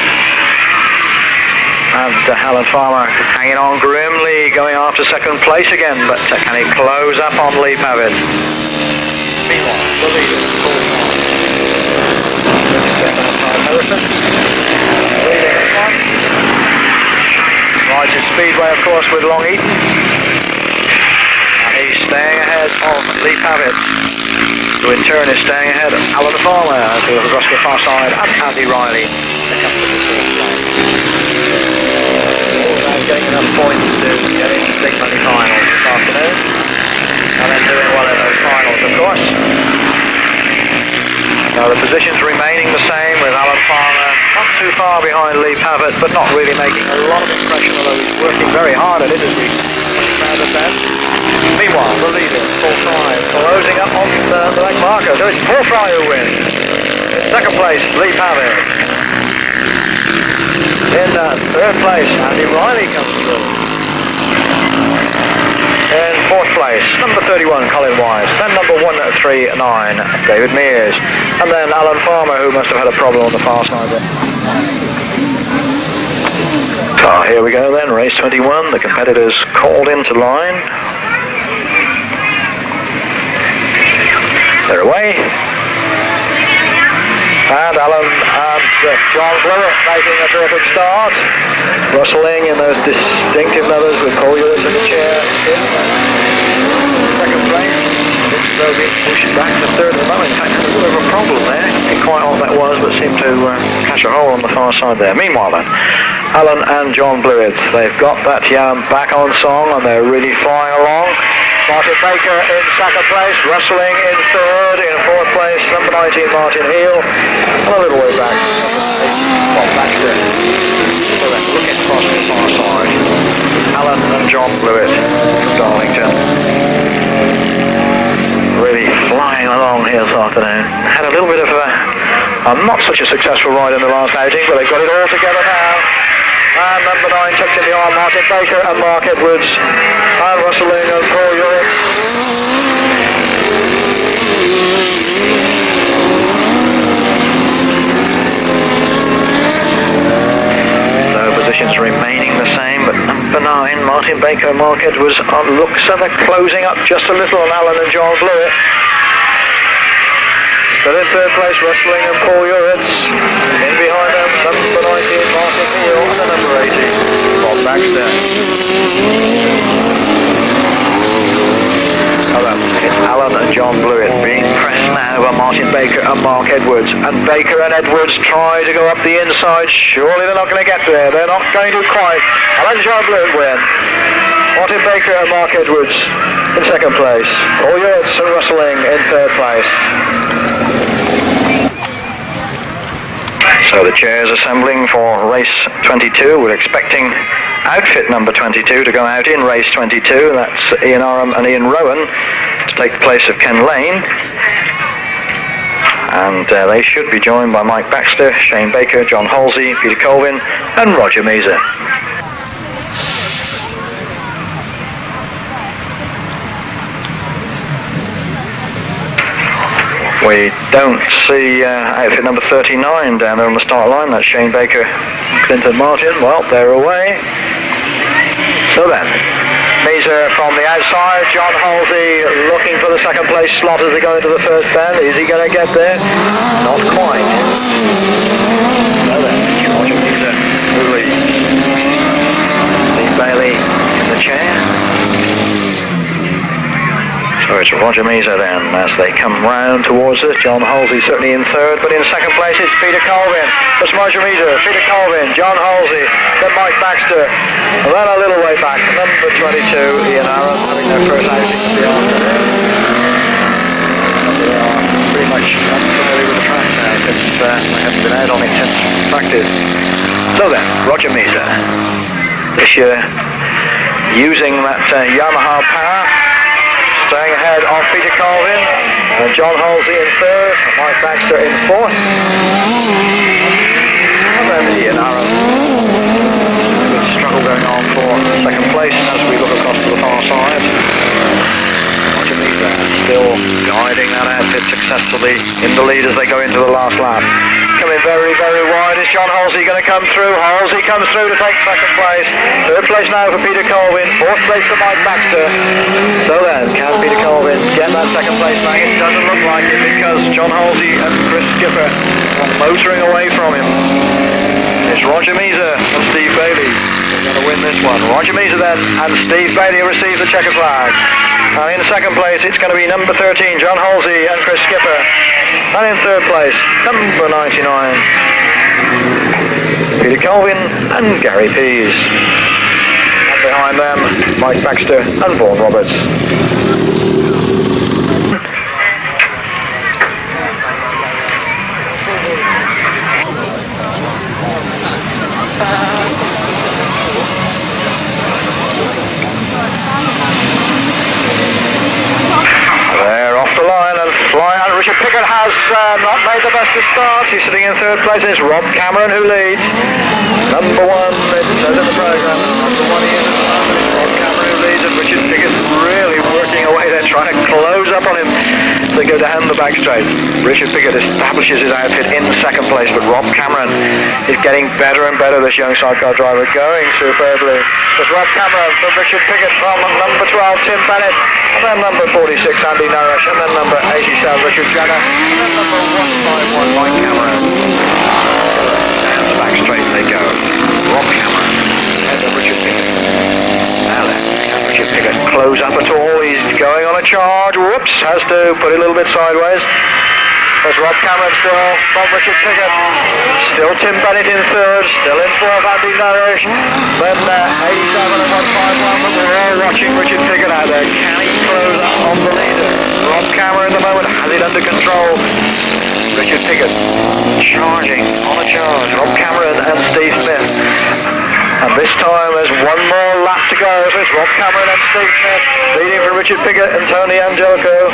And Alan Farmer hanging on grimly, going after second place again, but can he close up on Lee Pavitt? Meanwhile, the leader, Paul Fry. Harrison, leading this one. Rides his speedway, of course, with Long Eaton. And he's staying ahead of Lee Pavitt, who in turn is staying ahead of Alan Farmer, who has across the far side, and Andy Riley, the captain of the fourth place. Getting enough points to get into big money finals this afternoon, and then doing well in those finals, of course. Now the positions remaining the same, with Alan Farmer not too far behind Lee Pavitt, but not really making a lot of impression, although he's working very hard at it as we round the bend. Meanwhile, the leader, Paul Fry, closing up on the leg marker. So it's Paul Fry who wins. In second place, Lee Pavitt. In third place, Andy Riley comes through. In fourth place, number 31, Colin White. Then number 139, David Mears. And then Alan Farmer, who must have had a problem on the far side there. So here we go then, race 21. The competitors called into line. They're away. And Alan and John Blewitt making a terrific start. Rustling in those distinctive numbers with Collier in the chair. Second place. Looks as though being pushed back to third at the moment. In fact, there's a bit of a problem there. Not quite what that was, but seemed to catch a hole on the far side there. Meanwhile then, Alan and John Blewitt, they've got that back on song and they're really flying along. Martin Baker in second place, Rustling in third, in fourth place, number 19 Martin Heel, and a little way back, Bob Baxter. So then looking across the far side, Alan and John Blewitt from Darlington. Really flying along here this afternoon. Had a little bit of not such a successful ride in the last outing, but they've got it all together now. And number 9 tucked in the arm, Martin Baker and Mark Edwards, and Rustling and Paul Ewing. No positions remaining the same, but number 9, Martin Baker and Mark Edwards, looks like they're closing up just a little on Alan and John Blewitt. But in third place, Rustling and Paul Ewing. In behind them, number 19, Martin Heel, and the number 80, Bob Baxter. It's Alan and John Blewitt being pressed now by Martin Baker and Mark Edwards. And Baker and Edwards try to go up the inside. Surely they're not going to get there. They're not going to quite. Alan and John Blewitt win. Martin Baker and Mark Edwards in second place. Paul Ewing and Rustling in third place. So the chairs assembling for race 22. We're expecting outfit number 22 to go out in race 22. That's Ian Aram and Ian Rowan to take the place of Ken Lane. And they should be joined by Mike Baxter, Shane Baker, John Halsey, Peter Colvin and Roger Measor. We don't see outfit number 39 down there on the start line. That's Shane Baker, Clinton Martin. Well, they're away. So then, Measor from the outside. John Halsey looking for the second place slot as they go into the first bend. Is he going to get there? Not quite. So then, Roger Measor who leads. So it's Roger Measor then as they come round towards us. John Halsey certainly in third, but in second place it's Peter Colvin. That's Roger Measor, Peter Colvin, John Halsey, then Mike Baxter, and then a little way back, number 22, Ian Aaron, having their first outing of the afternoon. They are pretty much unfamiliar with the track now since they haven't been out on it since practice. So then, Roger Measor, this year using that Yamaha power, staying ahead of Peter Colvin, and John Halsey in third, and Mike Baxter in fourth. And then Ian Aaron. A good struggle going on for second place as we look across to the far side. Roger Measor still guiding that outfit successfully in the lead as they go into the last lap. Coming very, very wide. Is John Halsey going to come through? Halsey comes through to take second place. Third place now for Peter Colvin. Fourth place for Mike Baxter. So then, can Peter Colvin get that second place back? It doesn't look like it because John Halsey and Chris Skipper are motoring away from him. It's Roger Measor and Steve Bailey who're going to win this one. Roger Measor then and Steve Bailey receive the checker flag. And in second place, it's going to be number 13, John Halsey and Chris Skipper. And in third place, number 99, Peter Colvin and Gary Pease. And behind them, Mike Baxter and Vaughan Roberts. Richard Piggott has not made the best of starts. He's sitting in third place. It's Rob Cameron who leads. Number one, it says in the programme. Number one he is at the moment. It's Rob Cameron who leads, and Richard Piggott really working away there, trying to close up on him. They go down the back straight. Richard Piggott establishes his outfit in second place, but Rob Cameron is getting better and better, this young sidecar driver, going superbly. There's Rob Cameron from Richard Piggott, from number 12, Tim Bennett, and then number 46, Andy Nourish, and then number 87, Richard Jenner, and then number 151, Mike Cameron. Down the back straight they go. Rob Cameron, ahead of Richard Piggott. Now then, can Richard Piggott close up at all? He's going on a charge. Whoops, has to put it a little bit sideways. There's Rob Cameron still from Richard Piggott. Still Tim Bennett in third. Still in fourth, Andy Nourish. Then 87 and 151, but we're all watching Richard Piggott out there. Can he close up on the leader? Rob Cameron at the moment has it under control. Richard Piggott charging on a charge. Rob Cameron and Steve Smith. And this time there's one more lap to go. So it's Rob Cameron and Steve Smith leading for Richard Piggott and Tony Angelico.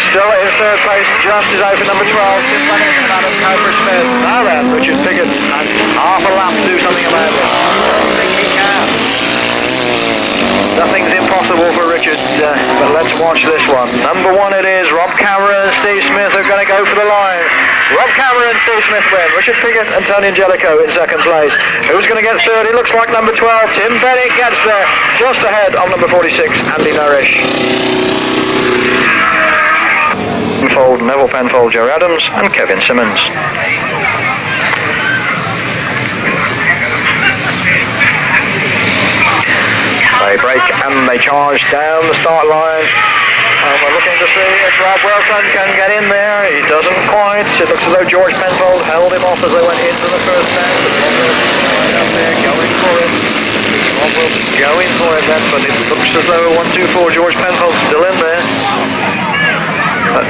Still in third place, just is out for number 12, Tim Bennett and Adam Cowper-Smith. Now then, Richard Piggott has half a lap to do something about it. I think he can. Nothing's impossible for Richard, but let's watch this one. Number one it is, Rob Cameron and Steve Smith are going to go for the line. Rob Cameron and Steve Smith win. Richard Piggott and Tony Angelico in second place. Who's going to get third? It looks like number 12, Tim Bennett gets there, just ahead of number 46, Andy Nourish. Neville Penfold, Jerry Adams and Kevin Simmons. They break and they charge down the start line. We're looking to see if Rob Wilson can get in there. He doesn't quite. It looks as though George Penfold held him off as they went into the first bend. But Rob Wilson right up there going for it. Rob Wilson going for it then, but it looks as though 1-2-4 George Penfold's still in there. But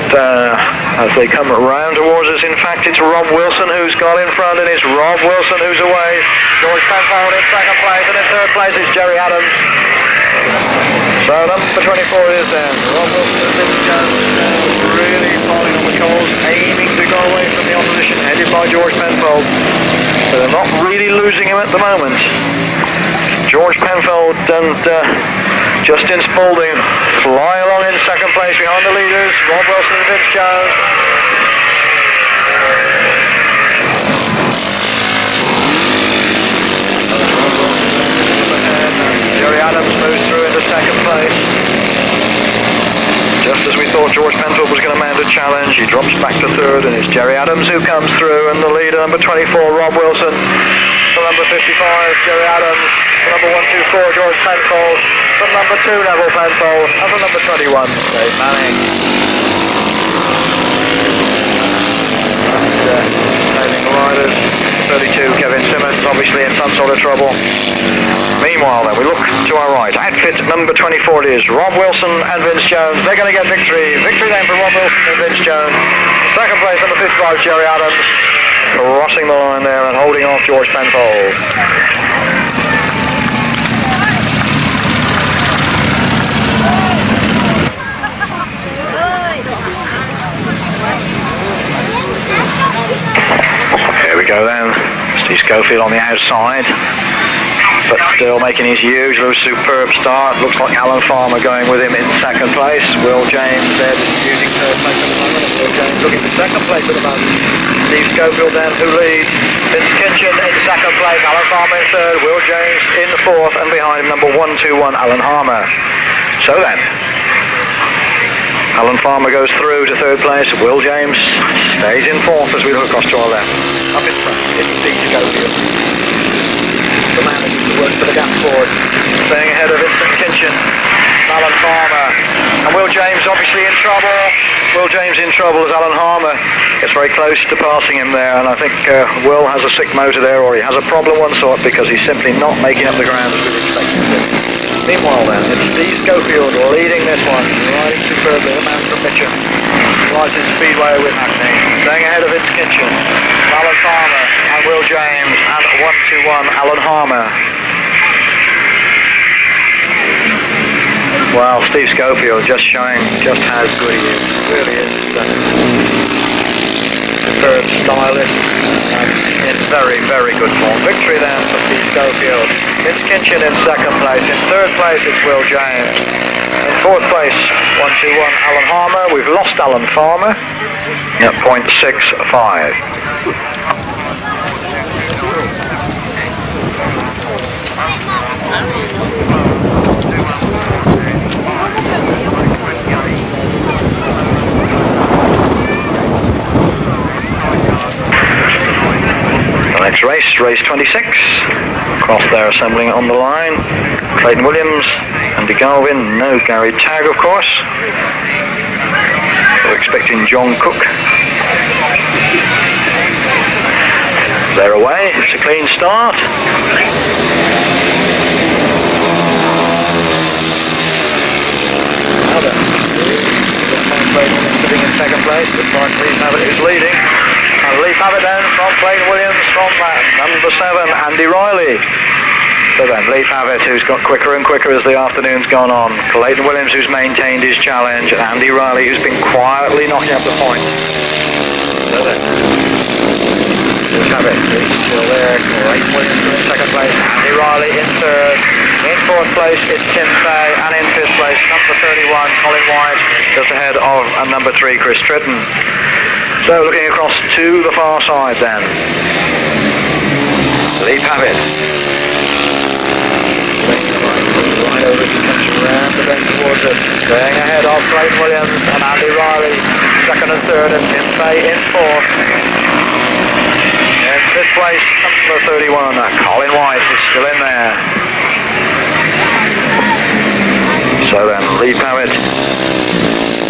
as they come round towards us, in fact, it's Rob Wilson who's got in front, and it's Rob Wilson who's away. George Penfold in second place, and in third place is Jerry Adams. So number 24 is then. Rob Wilson and Vince Jones really falling on the coals, aiming to go away from the opposition, headed by George Penfold. But they're not really losing him at the moment. George Penfold and Justin Spaulding fly along in second place behind the leaders, Rob Wilson and Vince Jones. Jerry Adams moves through into second place. Just as we thought George Penfold was going to mount a challenge, he drops back to third, and it's Jerry Adams who comes through, and the leader, number 24, Rob Wilson, for number 55, Jerry Adams. Number 124, George Penfold. From number 2, Neville Penfold. And from number 21, Dave Manning. And trailing riders, 32, Kevin Simmons, obviously in some sort of trouble. Meanwhile then, we look to our right. Outfit number 24 is Rob Wilson and Vince Jones. They're going to get victory. Victory then for Rob Wilson and Vince Jones. Second place, number 55, Jerry Adams. Crossing the line there and holding off George Penfold. Here we go then. Steve Schofield on the outside, but still making his usual superb start. Looks like Alan Farmer going with him in second place. Will James there disputing third place at the moment. Will James looking for second place at the moment. Steve Schofield then who leads. Vince Kinchin in second place. Alan Farmer in third. Will James in the fourth, and behind him number 121 Alan Harmer. So then, Alan Farmer goes through to third place. Will James stays in fourth as we look across to our left. Up in front, it's Steve Schofield, the man who used to work for the Gap Board, staying ahead of Vincent Kinchin, Alan Farmer, and Will James obviously in trouble. Will James in trouble as Alan Harmer gets very close to passing him there, and I think Will has a sick motor there, or he has a problem of one sort, because he's simply not making up the ground as we'd expect him to. Meanwhile then, it's Steve Schofield leading this one, riding superbly, the man from Mitcham, rides in Speedway with Hackney, staying ahead of Vince Kinchin, Alan Farmer and Will James, and 121 Alan Harmer. Well, Steve Schofield just showing just how good he is, really is. Superb stylist and in very, very good form. Victory then for Steve Schofield. It's Kinchin in second place. In third place it's Will James. In fourth place 121 Alan Harmer. We've lost Alan Farmer at 0.65. Next race, race 26. Across there assembling on the line. Clayton Williams, Andy Galvin, no Gary Tagg of course. We're expecting John Cook. They're away, it's a clean start. Clayton Williams sitting in second place, but Lee Pavitt is leading. And Lee Pavitt then from Clayton Williams from number 7, Andy Riley. So then Lee Pavitt, who's got quicker and quicker as the afternoon's gone on. Clayton Williams, who's maintained his challenge. And Andy Riley, who's been quietly knocking up the points. So then, Lee Pavitt is still there. Clayton Williams in second place. Andy Riley in third. In fourth place it's Tim Fay. And in fifth place, number 31, Colin White, just ahead of number 3, Chris Tritton. So looking across to the far side then. Lee Pavitt. Right over to Kinchin round the bend towards it. Staying ahead of Clayton Williams and Andy Riley. Second and third, and Tim Fay in fourth. In fifth place, number 31, Colin White is still in there. So then Lee Pavitt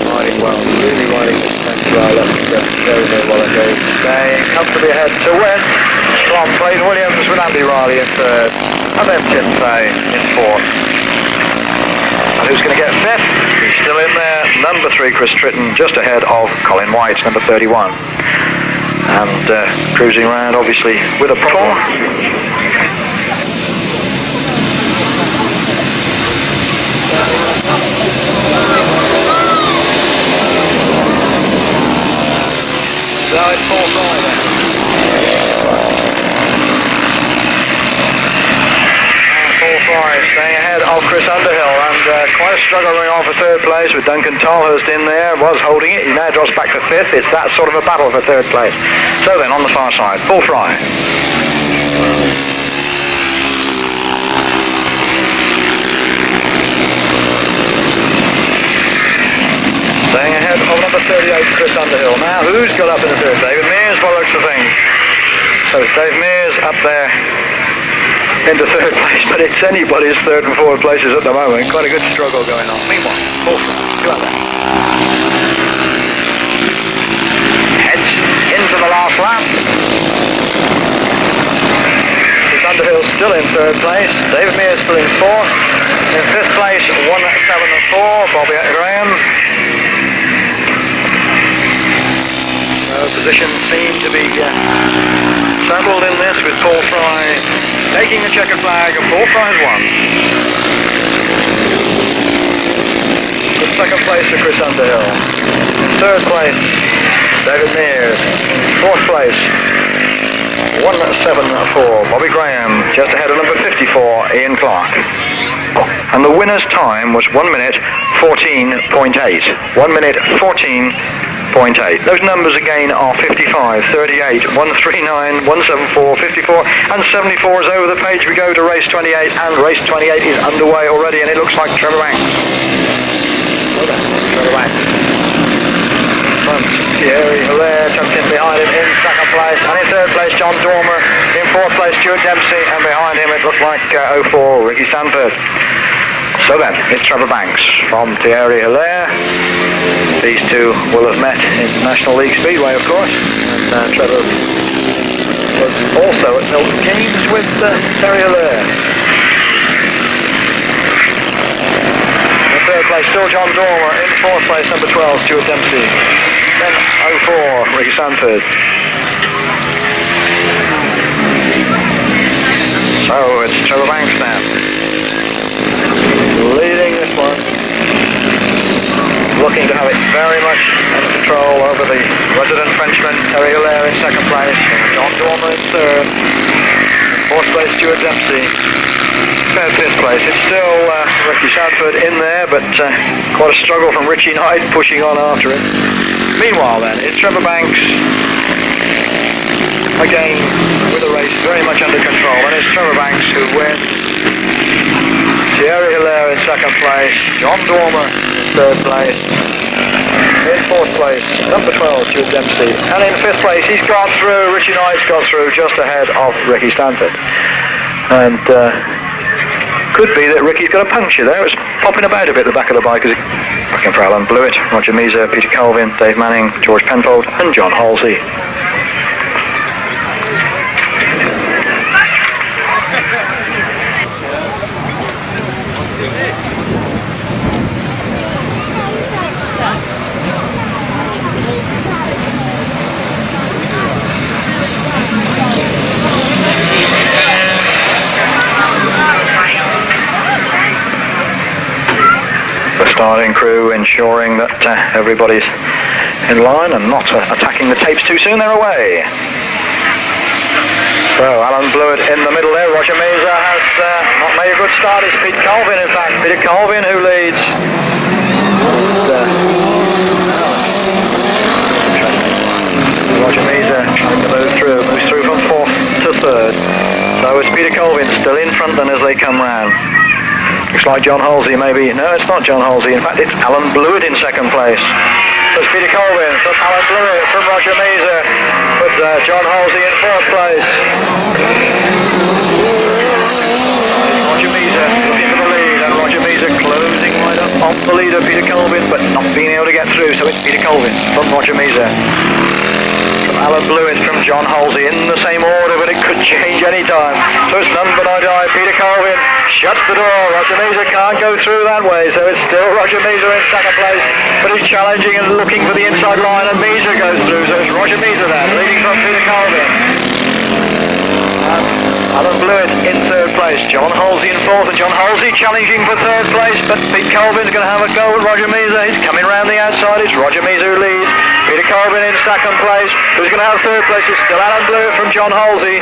riding well, really riding this time to our left and goes there while it goes. Staying comfortably ahead to win from Clayton Williams with Andy Riley in third, and then Tim Fay in fourth. And who's going to get fifth? He's still in there, number 3 Chris Tritton, just ahead of Colin White, number 31. And cruising around obviously with a problem. So it's 4-5 then. And 4-5, staying ahead of Chris Underhill, and quite a struggle going on for third place with Duncan Tolhurst in there, was holding it, he now drops back to fifth. It's that sort of a battle for third place. So then on the far side, Paul Fry. Staying ahead of number 38, Chris Underhill. Now, who's got up in the third? David Mears, by the looks of things. So it's Dave Mears up there into third place, but it's anybody's third and fourth places at the moment. Quite a good struggle going on. Meanwhile, Wilson, go out there. Heads into the last lap. Underhill still in third place. David Mears still in fourth. In fifth place, 1-7-4, Bobby Graham. Positions seem to be settled in this, with Paul Fry taking the checkered flag, and Paul Fry's won. In second place to Chris Underhill. In third place, David Mears. Fourth place, 1-7-4, Bobby Graham, just ahead of number 54, Ian Clark. And the winner's time was 1 minute 14.8. 1 minute 14.8. Those numbers again are 55, 38, 139, 174, 54, and 74 is over the page. We go to race 28, and race 28 is underway already, and it looks like Trevor Banks. Trevor Banks. Thierry Hilaire tucked in behind him in second place, and in third place John Dormer, in fourth place Stuart Dempsey, and behind him it looks like 04 Ricky Sandford. So then, it's Trevor Banks from Thierry Hilaire. These two will have met in National League Speedway, of course, and Trevor was also at Milton Keynes with Thierry Hilaire. In third place still John Dormer, in fourth place number 12 Stuart Dempsey. Then 04, Ricky Sandford. So it's Trevor Banks now, leading this one, looking to have it very much under control over the resident Frenchman, Thierry Hilaire in second place, John Dormer in third, fourth place Stuart Dempsey, fifth place. It's still Ricky Sandford in there, but quite a struggle from Richie Knight pushing on after him. Meanwhile then, it's Trevor Banks, again with the race very much under control, and it's Trevor Banks who wins. Thierry Hilaire in second place, John Dormer in third place, in fourth place number 12 Stuart Dempsey, and in fifth place he's gone through, Richie Knight's gone through just ahead of Ricky Sandford. And could be that Ricky's got a puncture there. It's popping about a bit at the back of the bike. Looking for Alan Blewitt, Roger Measor, Peter Galvin, Dave Manning, George Penfold, and John Halsey. Starting crew ensuring that everybody's in line and not attacking the tapes too soon. They're away. So Alan Blewitt in the middle there. Roger Measor has not made a good start. It's Peter Galvin, in fact. Peter Galvin who leads. Roger Measor trying to moves through from fourth to third. So it's Peter Galvin still in front then as they come round. Looks like John Halsey maybe. No, it's not John Halsey. In fact, it's Alan Blewitt in second place. So it's Peter Galvin from Alan Blewitt from Roger Measor, with John Halsey in fourth place. Roger Measor looking for the lead, and Roger Measor closing right up on the leader, Peter Galvin, but not being able to get through. So it's Peter Galvin from Roger Measor. Alan Blewitt from John Halsey in the same order, but it could change any time. So it's number 99, Peter Galvin shuts the door. Roger Measor can't go through that way, so it's still Roger Measor in second place, but he's challenging and looking for the inside line, and Measor goes through, so it's Roger Measor then, leading from Peter Galvin. And Alan Blewitt in third place, John Halsey in fourth, and John Halsey challenging for third place, but Pete Galvin's going to have a go at Roger Measor. He's coming round the outside. It's Roger Measor who leads. Peter Galvin in second place. Who's going to have third place? It's still Alan Blewitt from John Halsey.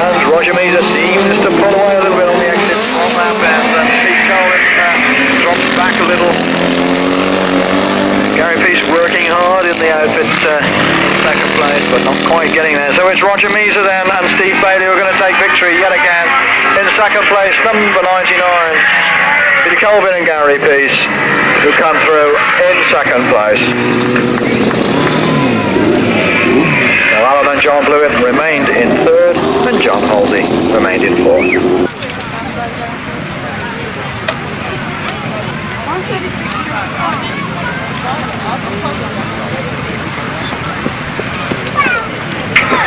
And Roger Measor seems to pull away a little bit on the exit on that bend, and Pete Galvin drops back a little. Gary Peace working hard in the outfit second place, but not quite getting there. So it's Roger Measor then and Steve Bailey who are going to take victory yet again in second place, number 99. Peter Galvin and Gary Peace who come through in second place. So Alan and John Blewitt remained in third. and John Holdy remained in fourth.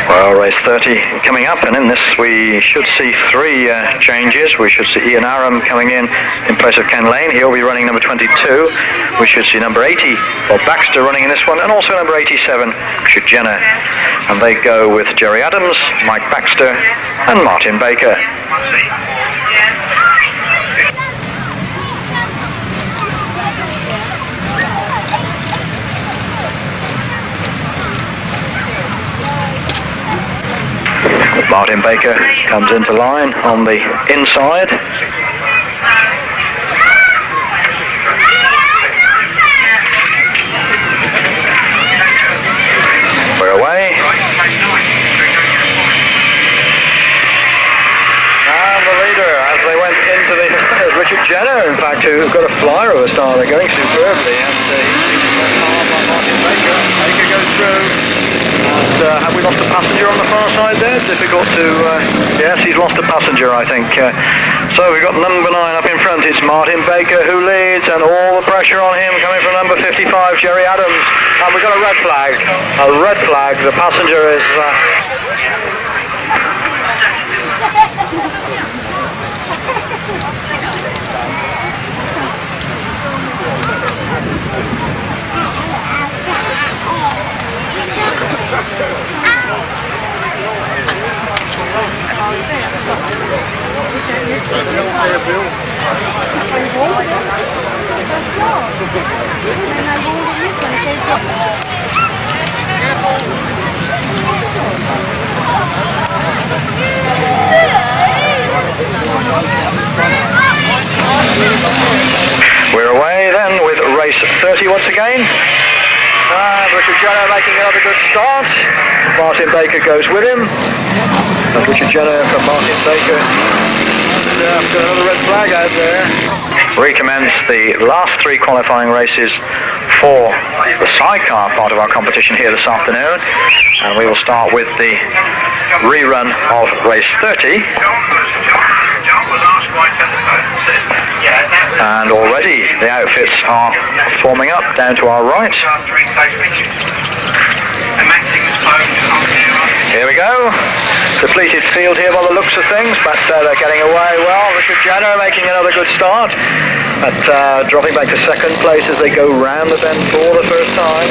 Well, race 30 coming up, and in this we should see three changes. We should see Ian Aram coming in place of Ken Lane. He'll be running number 22. We should see number 80, Bob Baxter, running in this one, and also number 87, Richard Jenner. And they go with Jerry Adams, Mike Baxter, and Martin Baker. Martin Baker comes into line on the inside. We're away. And the leader, as they went into the Richard Jenner, in fact, who got a flyer of a start. They're going superbly, and he's hard by Martin Baker. Baker goes through. And have we lost a passenger on the far side there? Difficult to... yes, he's lost a passenger, I think. So we've got number 9 up in front. It's Martin Baker who leads, and all the pressure on him coming from number 55, Jerry Adams. And we've got a red flag. A red flag. The passenger is... We're away then with race 30 once again. Richard Jenner making another good start. Martin Baker goes with him. And Richard Jenner from Martin Baker. And got another red flag out there. Recommence the last 3 qualifying races for the sidecar part of our competition here this afternoon. And we will start with the rerun of race 30. And already the outfits are forming up down to our right. Here we go. Depleted field here by the looks of things, but they're getting away well. Richard Jenner making another good start, but dropping back to second place as they go round the bend for the first time.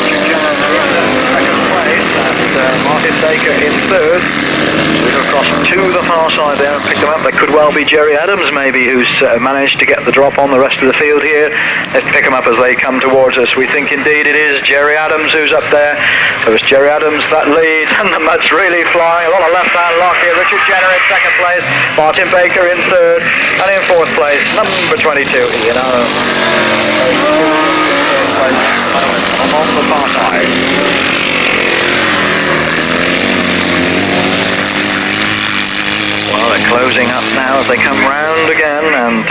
Richard Jenner in second place, and Martin Baker in third. We've across to the far side there and pick them up. They could well be Jerry Adams maybe, who's managed to get the drop on the rest of the field here. Let's pick them up as they come towards us. We think indeed it is Jerry Adams who's up there. So it's Jerry Adams that leads, and the mud's really flying. A lot of left-hand lock here. Richard Jenner in second place, Martin Baker in third, and in fourth place, number 22, Ian Aram. I'm on the far side. Well, they're closing up now as they come round again, and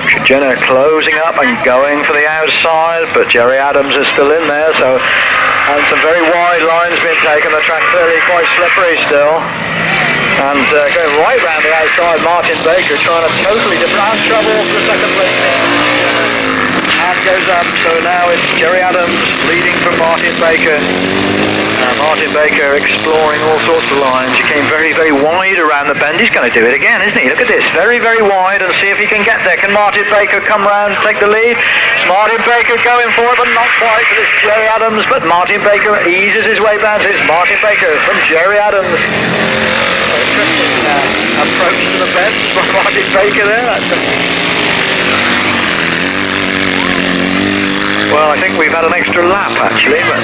Richard Jenner closing up and going for the outside, but Jerry Adams is still in there, so... And some very wide lines being taken. The track clearly quite slippery still. And going right round the outside, Martin Baker trying to totally different trouble for the second place. And goes up, so now it's Jerry Adams leading from Martin Baker. Martin Baker exploring all sorts of lines. He came very, very wide around the bend. He's going to do it again, isn't he? Look at this, very, very wide, and see if he can get there. Can Martin Baker come round and take the lead? Martin Baker going for it, but not quite. It's Jerry Adams, but Martin Baker eases his way back. It's Martin Baker from Jerry Adams. Approach to the bend by Martin Baker there. Well, I think we've had an extra lap actually, but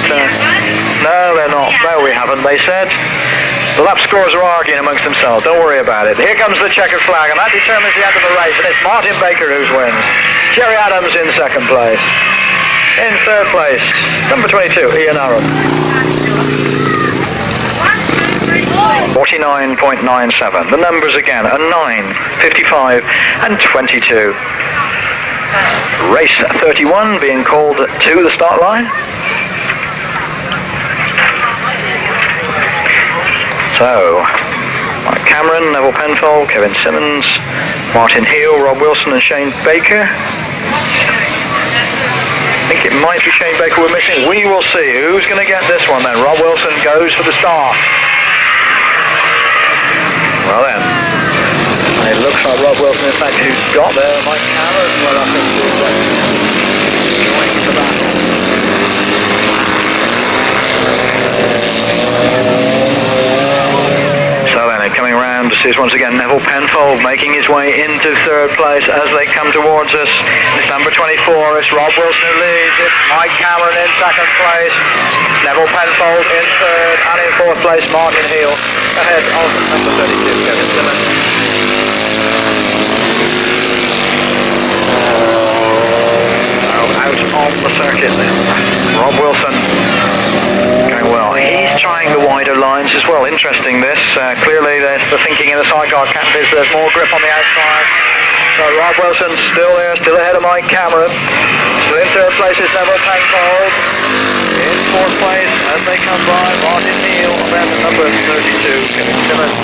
no, they're not. No, we haven't, they said. The lap scorers are arguing amongst themselves. Don't worry about it. Here comes the checkered flag, and that determines the end of the race, and it's Martin Baker who's wins. Jerry Adams in second place. In third place, number 22, Ian Aram. 49.97. The numbers again are 9, 55 and 22. Race 31 being called to the start line. So Cameron, Neville Penfold, Kevin Simmons, Martin Heal, Rob Wilson and Shane Baker. I think it might be Shane Baker we're missing. We will see. Who's going to get this one then? Rob Wilson goes for the start. Well then, it looks like Rob Wilson in fact who's got there. Mike Cameron, well I think is joining the battle. So then, coming around, this is once again Neville Penfold making his way into third place as they come towards us. It's number 24, it's Rob Wilson who leads, it's Mike Cameron in second place, Neville Penfold in third, and in fourth place Martin Heal, ahead of number 32, Kevin Simmons. Out on the circuit then, Rob Wilson. Going well. He's trying the wider lines as well. Interesting this. Clearly the thinking in the sidecar camp is there's more grip on the outside. So Rob Wilson's still there, still ahead of Mike Cameron. Still in third place is Neville Penfold. In fourth place as they come by Martin Neal and then the number 32, Kevin Simmons.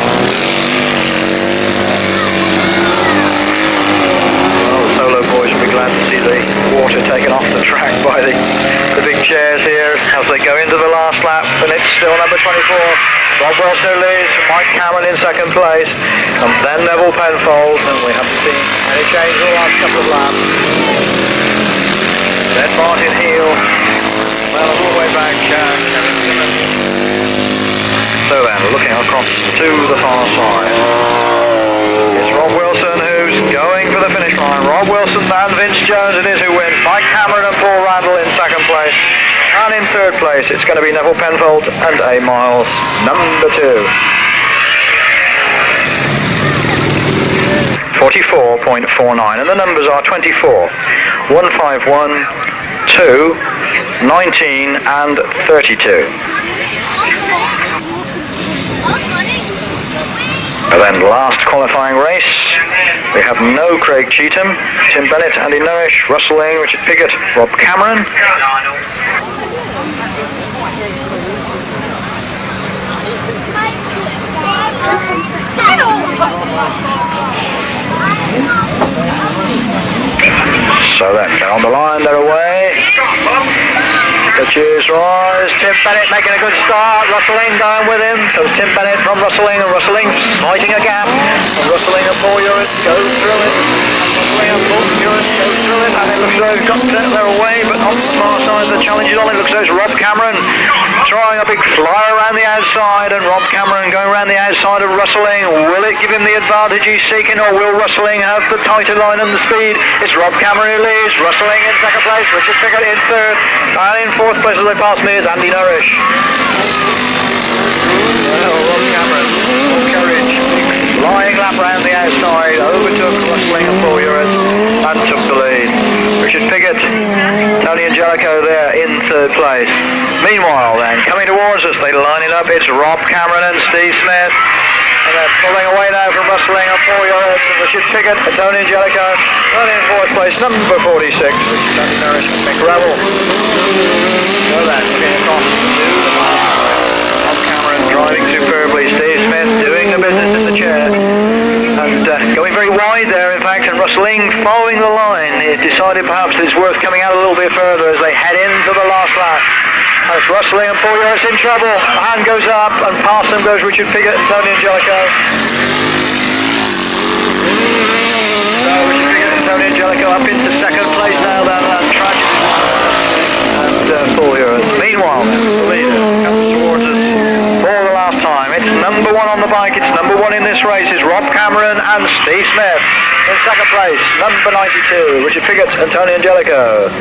Well, the solo boys will be glad to see the water taken off the track by the big chairs here as they go into the last lap, and it's still number 24. Rob Wilson leads, Mike Cameron in second place, and then Neville Penfold, and we haven't seen any change in the last couple of laps. Then Martin Heal, well, all the way back, Kevin Simmons. So then, looking across to the far side, it's Rob Wilson who's going for the finish line. Rob Wilson and Vince Jones it is who wins. Mike Cameron and Paul Randall in second place. And in third place, it's going to be Neville Penfold and A. Miles, number 2. 44.49, and the numbers are 24, 151, 2, 19, and 32. And then last qualifying race, we have no Craig Cheetham, Tim Bennett, Andy Nourish, Russell Ing, Richard Piggott, Rob Cameron. So then, they're on the line, they're away. The cheers rise. Tim Bennett making a good start. Russell Ing going with him. So Tim Bennett from Russell Ing, and Russell Ing fighting a gap. And Russell Ing and Paul Uritt go through it. And Russell Ing and Paul Uritt go through it. And it looks like they've got their away, but on the far side the challenge is on. It looks like it's Rob Cameron throwing a big flyer around the outside, and Rob Cameron going around the outside of Russell Ing. Will it give him the advantage he's seeking, or will Russell Ing have the tighter line and the speed? It's Rob Cameron who leads. Russell Ing in second place. Richard Piggott in third. And in fourth place as they pass Mears, Andy Nourish. Well, Rob Cameron, full courage, flying lap round the outside, overtook Russell Ing and Paul Uritt and took the lead. Richard Piggott, Tony Angelico there in third place. Meanwhile then, coming towards us, they line it up, it's Rob Cameron and Steve Smith. And they're pulling away now from Russell Ing and Paul Uritt and Richard Piggott and Tony Angelico. And in fourth place, number 46, Richard Andy Nourish and Mick Revel. So then, looking across to the last side, Rob Cameron driving superbly, Steve Smith doing the business in the chair. And going very wide there, in fact, and Russell Ing following the line. He decided perhaps it's worth coming out a little bit further as they head into the last lap. As Russell Ing and Paul Uritt in trouble. Hand goes up, and past them goes Richard Piggott and Tony Angelico. So Richard Piggott and Tony Angelico up into second place now, then, and tragedy. And Paul Uritt. Meanwhile, the leader comes towards us for the last time. It's number 1 on the bike. It's number 1 in this race. It's Rob Cameron and Steve Smith. In second place, number 92, Richard Piggott and Tony Angelico.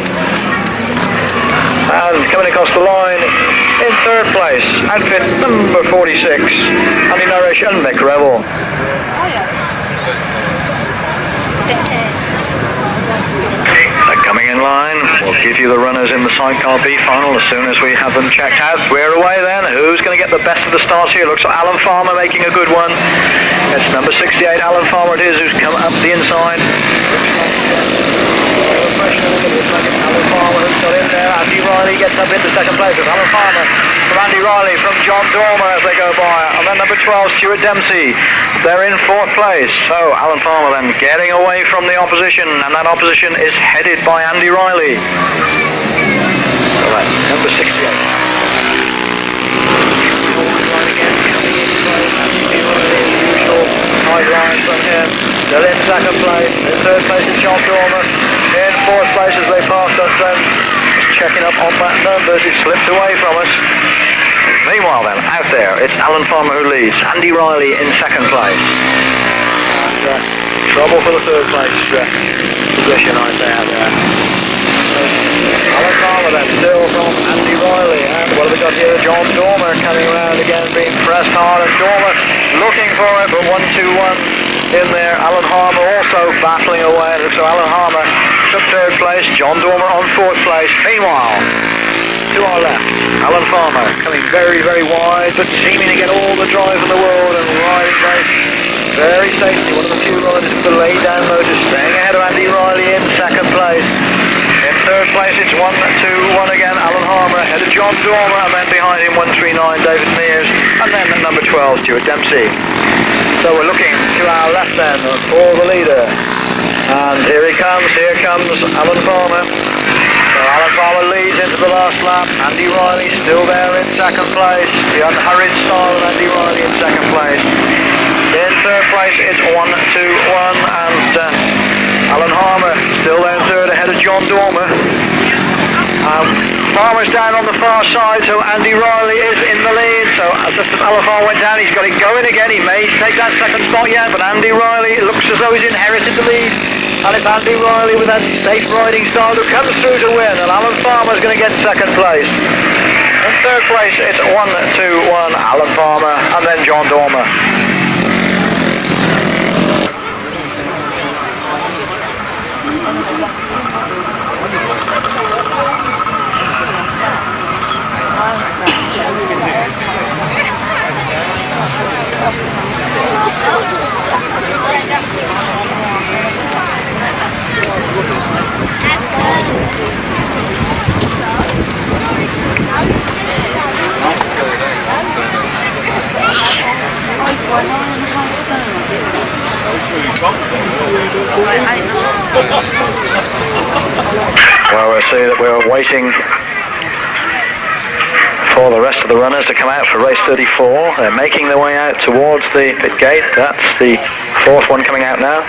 And coming across the line in third place, outfit number 46, Andy Nourish and Mick Revel. Coming in line, we'll give you the runners in the sidecar B final as soon as we have them checked out. We're away then. Who's going to get the best of the starts here? Looks like Alan Farmer making a good one. It's number 68, Alan Farmer it is, who's come up the inside. Alan Farmer who's got in there. Andy Riley gets up into second place with Alan Farmer from Andy Riley from John Dormer as they go by. And then number 12, Stuart Dempsey they're in 4th place. So Alan Farmer then getting away from the opposition, and that opposition is headed by Andy Riley. So that's number 68. High line from him. Still in 2nd place. In 3rd place is John Dormer. In 4th place as they pass Duncan. Just checking up on that numbers. It slipped away from us. Meanwhile then, out there, it's Alan Farmer who leads. Andy Riley in 2nd place. And, trouble for the 3rd place position, I say, out there. Alan Farmer then, still from Andy Riley. And what have we got here? John Dormer coming around again, being pressed hard. And Dormer looking for it, but 1-2-1 in there. Alan Farmer also battling away. So Alan Farmer took 3rd place. John Dormer on 4th place. Meanwhile, to our left, Alan Farmer coming very, very wide, but seeming to get all the drive in the world and riding very safely. One of the few riders with the lay-down motor, staying ahead of Andy Riley in 2nd place. In 3rd place, it's 1-2-1 again. Alan Farmer ahead of John Dormer, and then behind him 139 David Mears, and then at number 12 Stuart Dempsey. So we're looking to our left then for the leader, and here he comes. Here comes Alan Farmer. So Alan Farmer leads into the last lap. Andy Riley still there in 2nd place. The unhurried style of Andy Riley in 2nd place. In 3rd place it's 1-2-1, and Alan Farmer still there in 3rd ahead of John Dormer. Farmer's down on the far side, so Andy Riley is in the lead. So as Alan Farmer went down, he's got it going again. He may take that 2nd spot yet, but Andy Riley, it looks as though he's inherited the lead. And it's Andy Riley with that safe riding style who comes through to win, and Alan Farmer's going to get 2nd place. In 3rd place, it's 1-2-1, Alan Farmer, and then John Dormer. Well, we'll see that we're waiting for the rest of the runners to come out for race 34. They're making their way out towards the pit gate. That's the 4th one coming out now.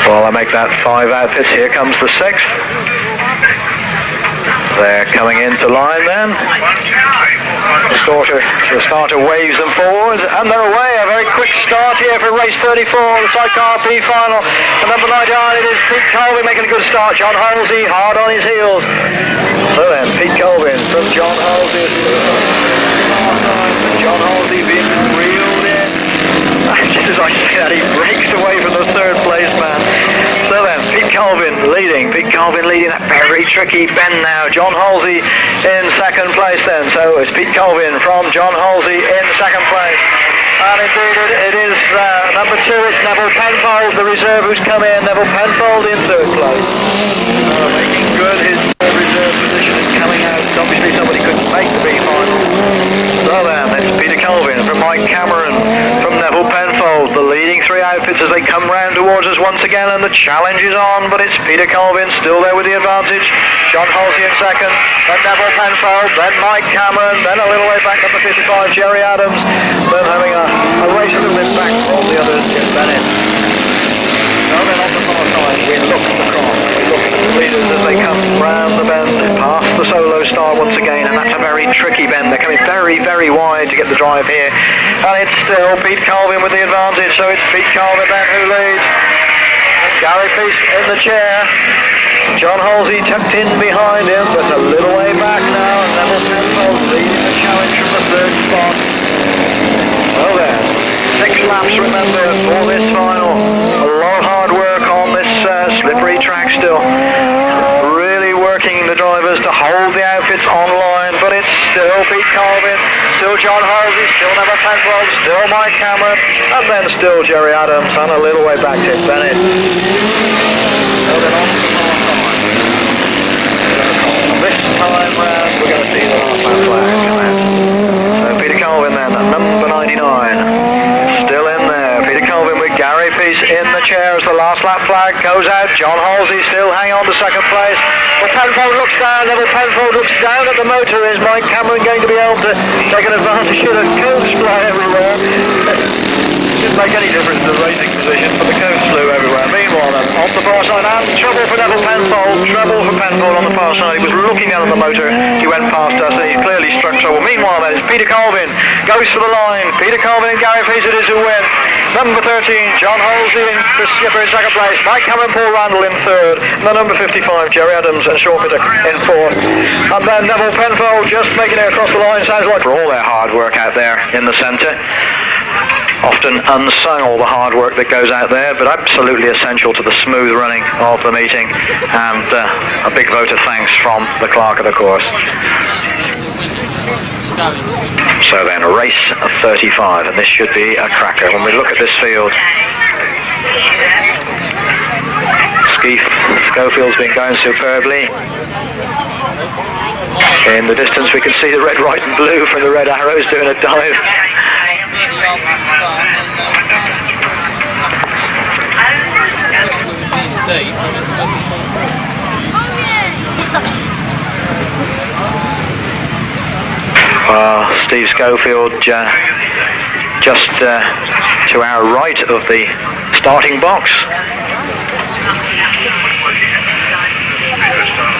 Well, I make that 5 outfits. Here comes the 6th. They're coming into line then. The starter waves them forward, and they're away. A very quick start here for race 34, the sidecar B final. The number 9 it is Pete Colvin making a good start. John Halsey hard on his heels. So then, Pete Colvin from John Halsey. John Halsey being reeled in. Just as I say that, he breaks away from the 3rd place man. So then, Pete Colvin leading that very tricky bend now. John Halsey in 2nd place then. So it's Pete Colvin from John Halsey in 2nd place. And indeed it is number 2, it's Neville Penfold, the reserve who's come in. Neville Penfold in 3rd place. Making good his reserve position is coming out. Obviously somebody couldn't make the B final. So then, it's Peter Colvin from Mike Cameron, from Neville Penfold, the leading 3 outfits as they come round towards us once again, and the challenge is on, but it's Peter Colvin still there with the advantage. John Halsey in 2nd, then Neville Penfold, then Mike Cameron, then a little way back number 55, Jerry Adams, then having a race a little bit back from the others, Jim Bennett. Now then on the far side, we look across, we look at the leaders as they come round the bend, past the solo star once again, and that's a very tricky bend. They're coming very, very wide to get the drive here, and it's still Pete Colvin with the advantage, so it's Pete Colvin then who leads. Gary Peace in the chair, John Halsey tucked in behind him, but a little way back now, and Neville Penfold leading the challenge from the 3rd spot. Well then, 6 laps remember for this final. A lot of hard work on this slippery track still. Really working the drivers to hold the outfits online, but it's still Pete Colvin, still John Halsey, still Neville Penfold, still Mike Cameron, and then still Jerry Adams, and a little way back Tim Bennett. This time round we're going to see the last man flag come out. So Peter Galvin then at number 99, still in there. Peter Galvin with Gary Peace in the chair as the last lap flag goes out. John Halsey still hanging on to second place. Well, Penfold looks down, Neville Penfold looks down at the motor. Is Mike Cameron going to be able to take an advantage of the cones fly everywhere? Didn't make any difference to the racing position, but the cones flew everywhere. Meanwhile, then, on the far side, and trouble for Neville Penfold. Trouble for Penfold on the far side. He was looking down at the motor. He went past us, and he clearly struck trouble. Meanwhile, then, it's Peter Galvin goes for the line. Peter Galvin and Gary Peace it is who win. Number 13, John Halsey and Chris Skipper in second place. Mike Cameron, Paul Randall in third. And then number 55, Jerry Adams and Schofield in fourth. And then Neville Penfold just making it across the line. Sounds like for all their hard work out there in the centre. Often unsung, all the hard work that goes out there, but absolutely essential to the smooth running of the meeting, and a big vote of thanks from the clerk of the course. So then, race 35, and this should be a cracker. When we look at this field, Schofield's been going superbly. In the distance we can see the red, white and blue from the red arrows doing a dive. Steve Schofield just to our right of the starting box.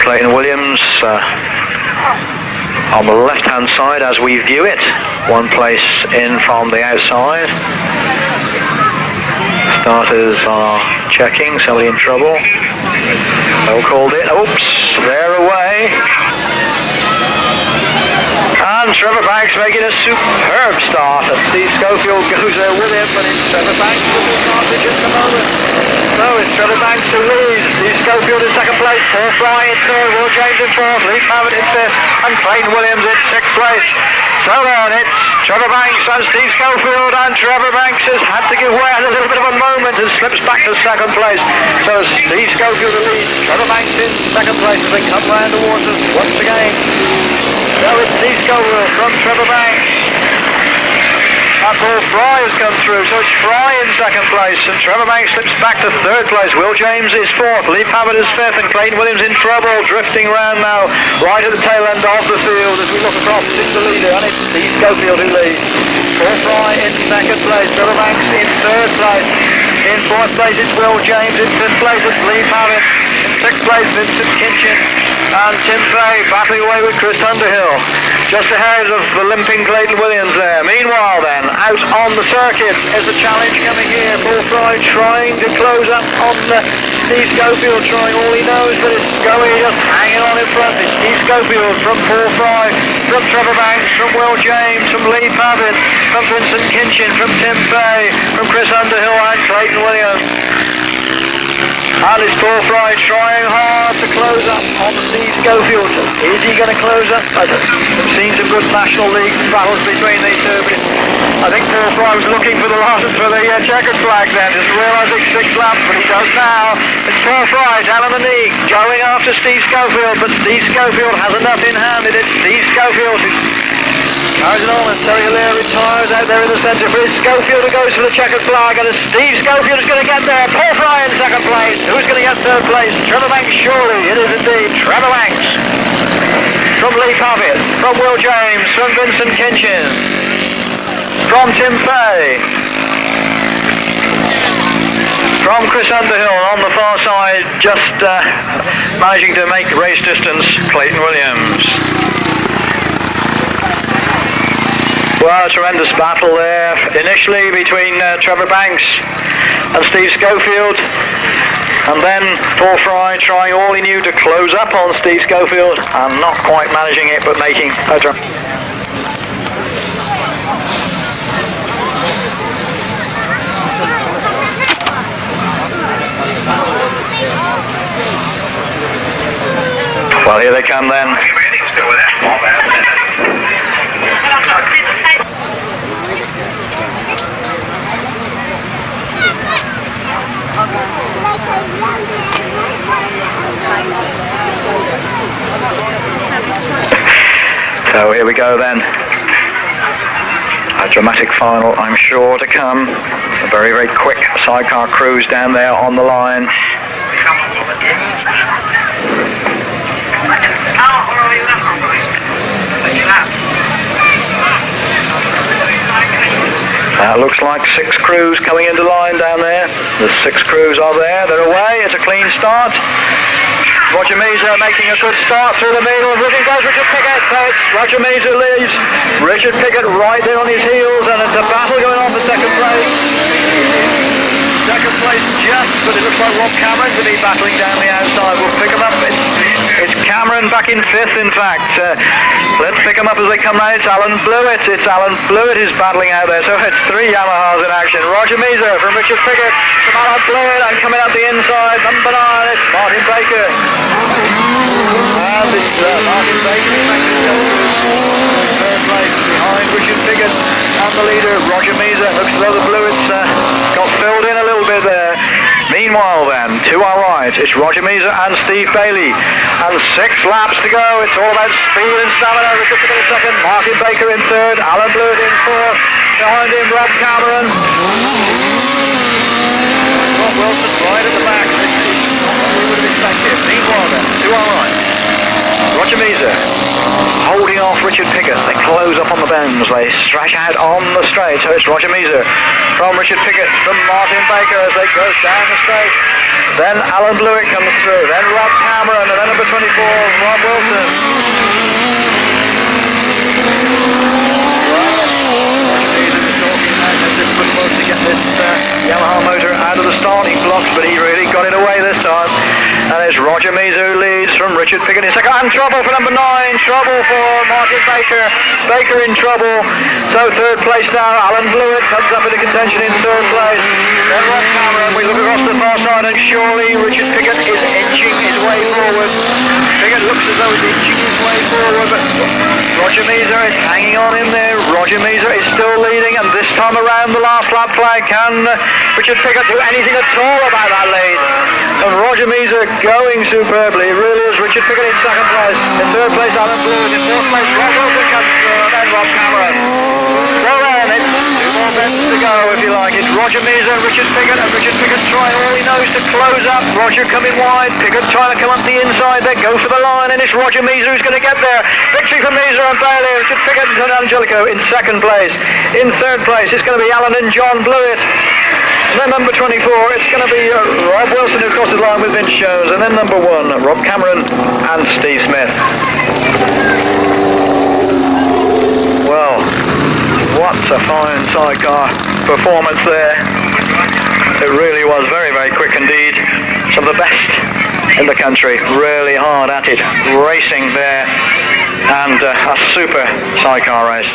Clayton Williams on the left hand side as we view it, one place in from the outside. Starters are checking, somebody in trouble. No called it. Oops, they're away. And Trevor Banks making a superb start, and Steve Schofield goes there with him, but it's Trevor Banks with the advantage at the moment. So it's Trevor Banks who leads. Steve Schofield in second place, Paul Fry in third, Will James in fourth, Lee Pavitt in fifth, and Clayton Williams in sixth place. So then it's Trevor Banks and Steve Schofield, and Trevor Banks has had to give way at a little bit of a moment and slips back to second place. So Steve Schofield leads, Trevor Banks in second place as they come round towards us once again. So it's Steve Schofield from Trevor Banks. And Paul Fry has come through, so it's Fry in second place, and Trevor Banks slips back to third place. Will James is fourth, Lee Pavitt is fifth, and Clayton Williams in trouble, drifting round now, right at the tail end of the field as we look across to the leader, and it's Steve Schofield who leads. Paul Fry in second place, Trevor Banks in third place. In fourth place it's Will James, in fifth place it's Lee Pavitt, in sixth place Vincent Kinchin, and Tim Fay battling away with Chris Underhill. Just ahead of the limping Clayton Williams there. Meanwhile then, out on the circuit is the challenge coming here. Paul Fry trying to close up on Steve Schofield, trying all he knows, but it's going just hanging on in front. It's Steve Schofield from Paul Fry, from Trevor Banks, from Will James, from Lee Pavitt, from Vincent Kinchin, from Tim Fay, from Chris Underhill and Clayton Williams. And it's Paul Fry trying hard to close up on Steve Schofield. Is he going to close up? I've seen some good National League battles between these two, but I think Paul Fry was looking for the checkered flag then. Didn't realise it's 6 laps, but he does now. It's Paul Fry down on the knee, going after Steve Schofield, but Steve Schofield has enough in hand. It is Steve Schofield who carries it on, and Terry Hillier retires out there in the centre for his Schofield who goes for the checkered flag, and Steve Schofield is going to get there. Paul Fry in second place. Who's going to get third place? Trevor Banks, surely. It is indeed Trevor Banks. From Lee Pavitt, from Will James, from Vincent Kinchin, from Tim Fay, from Chris Underhill on the far side, just managing to make race distance, Clayton Williams. Well, a tremendous battle there initially between Trevor Banks and Steve Schofield, and then Paul Fry trying all he knew to close up on Steve Schofield and not quite managing it, but making a well, here they come then. So here we go then. A dramatic final, I'm sure, to come. A very, very quick sidecar cruise down there on the line. Looks like 6 crews coming into line down there. The 6 crews are there. They're away. It's a clean start. Roger Measor making a good start through the middle. With him goes Richard Piggott. So it's Roger Measor leads. Richard Piggott right there on his heels, and it's a battle going on for second place. Second place just, but it looks like Rob Cameron's going to be battling down the outside. We'll pick him up. It's Cameron back in 5th, in fact. Let's pick them up as they come round. It's Alan Blewitt. It's Alan Blewitt who's battling out there. So it's 3 Yamahas in action. Roger Measor from Richard Piggott from Alan Blewitt, and coming out the inside, number 9, it's Martin Baker. And it's Martin Baker in third place behind Richard Piggott and the leader Roger Measor. Looks as though the Blewitt's got filled in a little bit there. Meanwhile then, to our right, it's Roger Measor and Steve Bailey, and 6 laps to go. It's all about speed and stamina. Richard Piggott in second, Martin Baker in third, Alan Blewitt in 4th, behind him Rob Cameron. Rob Wilson right at the back. This is not what we would have expected. Meanwhile then, to our right, Roger Measor holding off Richard Piggott. They close up on the bends. They stretch out on the straight. So it's Roger Measor from Richard Piggott from Martin Baker as they go down the straight. Then Alan Blewitt comes through. Then Rob Cameron. And then number 24, Rob Wilson. Difficult to get this Yamaha motor out of the starting blocks, but he really got it away this time. And it's Roger Measor who leads from Richard Piggott in second. And trouble for number 9, trouble for Martin Baker. Baker in trouble. So third place now, Alan Blewitt comes up into contention in third place. Then Rob Cameron, we look across the far side, and surely Richard Piggott is inching his way forward. Piggott looks as though he's inching his way forward, but Roger Measor is hanging on in there. Roger Measor is still leading, and this time around the last lap flag, can Richard Piggott do anything at all about that lead? And Roger Measor going superbly. It really is. Richard Piggott in second place. In third place, Alan Blewitt. In fourth place, Rob Wilson comes through, and then Rob Cameron. So then, it's 2 more bends to go, if you like. It's Roger Measor, Richard Piggott, and Richard Piggott trying all he knows to close up. Roger coming wide. Piggott trying to come up the inside. They go for the line, and it's Roger Measor who's going to get there. Victory for Measor and Bailey. Richard Piggott and Angelico in second place. In third place, it's going to be Alan and John Blewitt. And then number 24, it's going to be Rob Wilson who crosses the line with Vince Jones. And then number 1, Rob Cameron and Steve Smith. Well, what a fine sidecar performance there. It really was very, very quick indeed. Some of the best in the country, really hard at it, racing there, and a super sidecar race.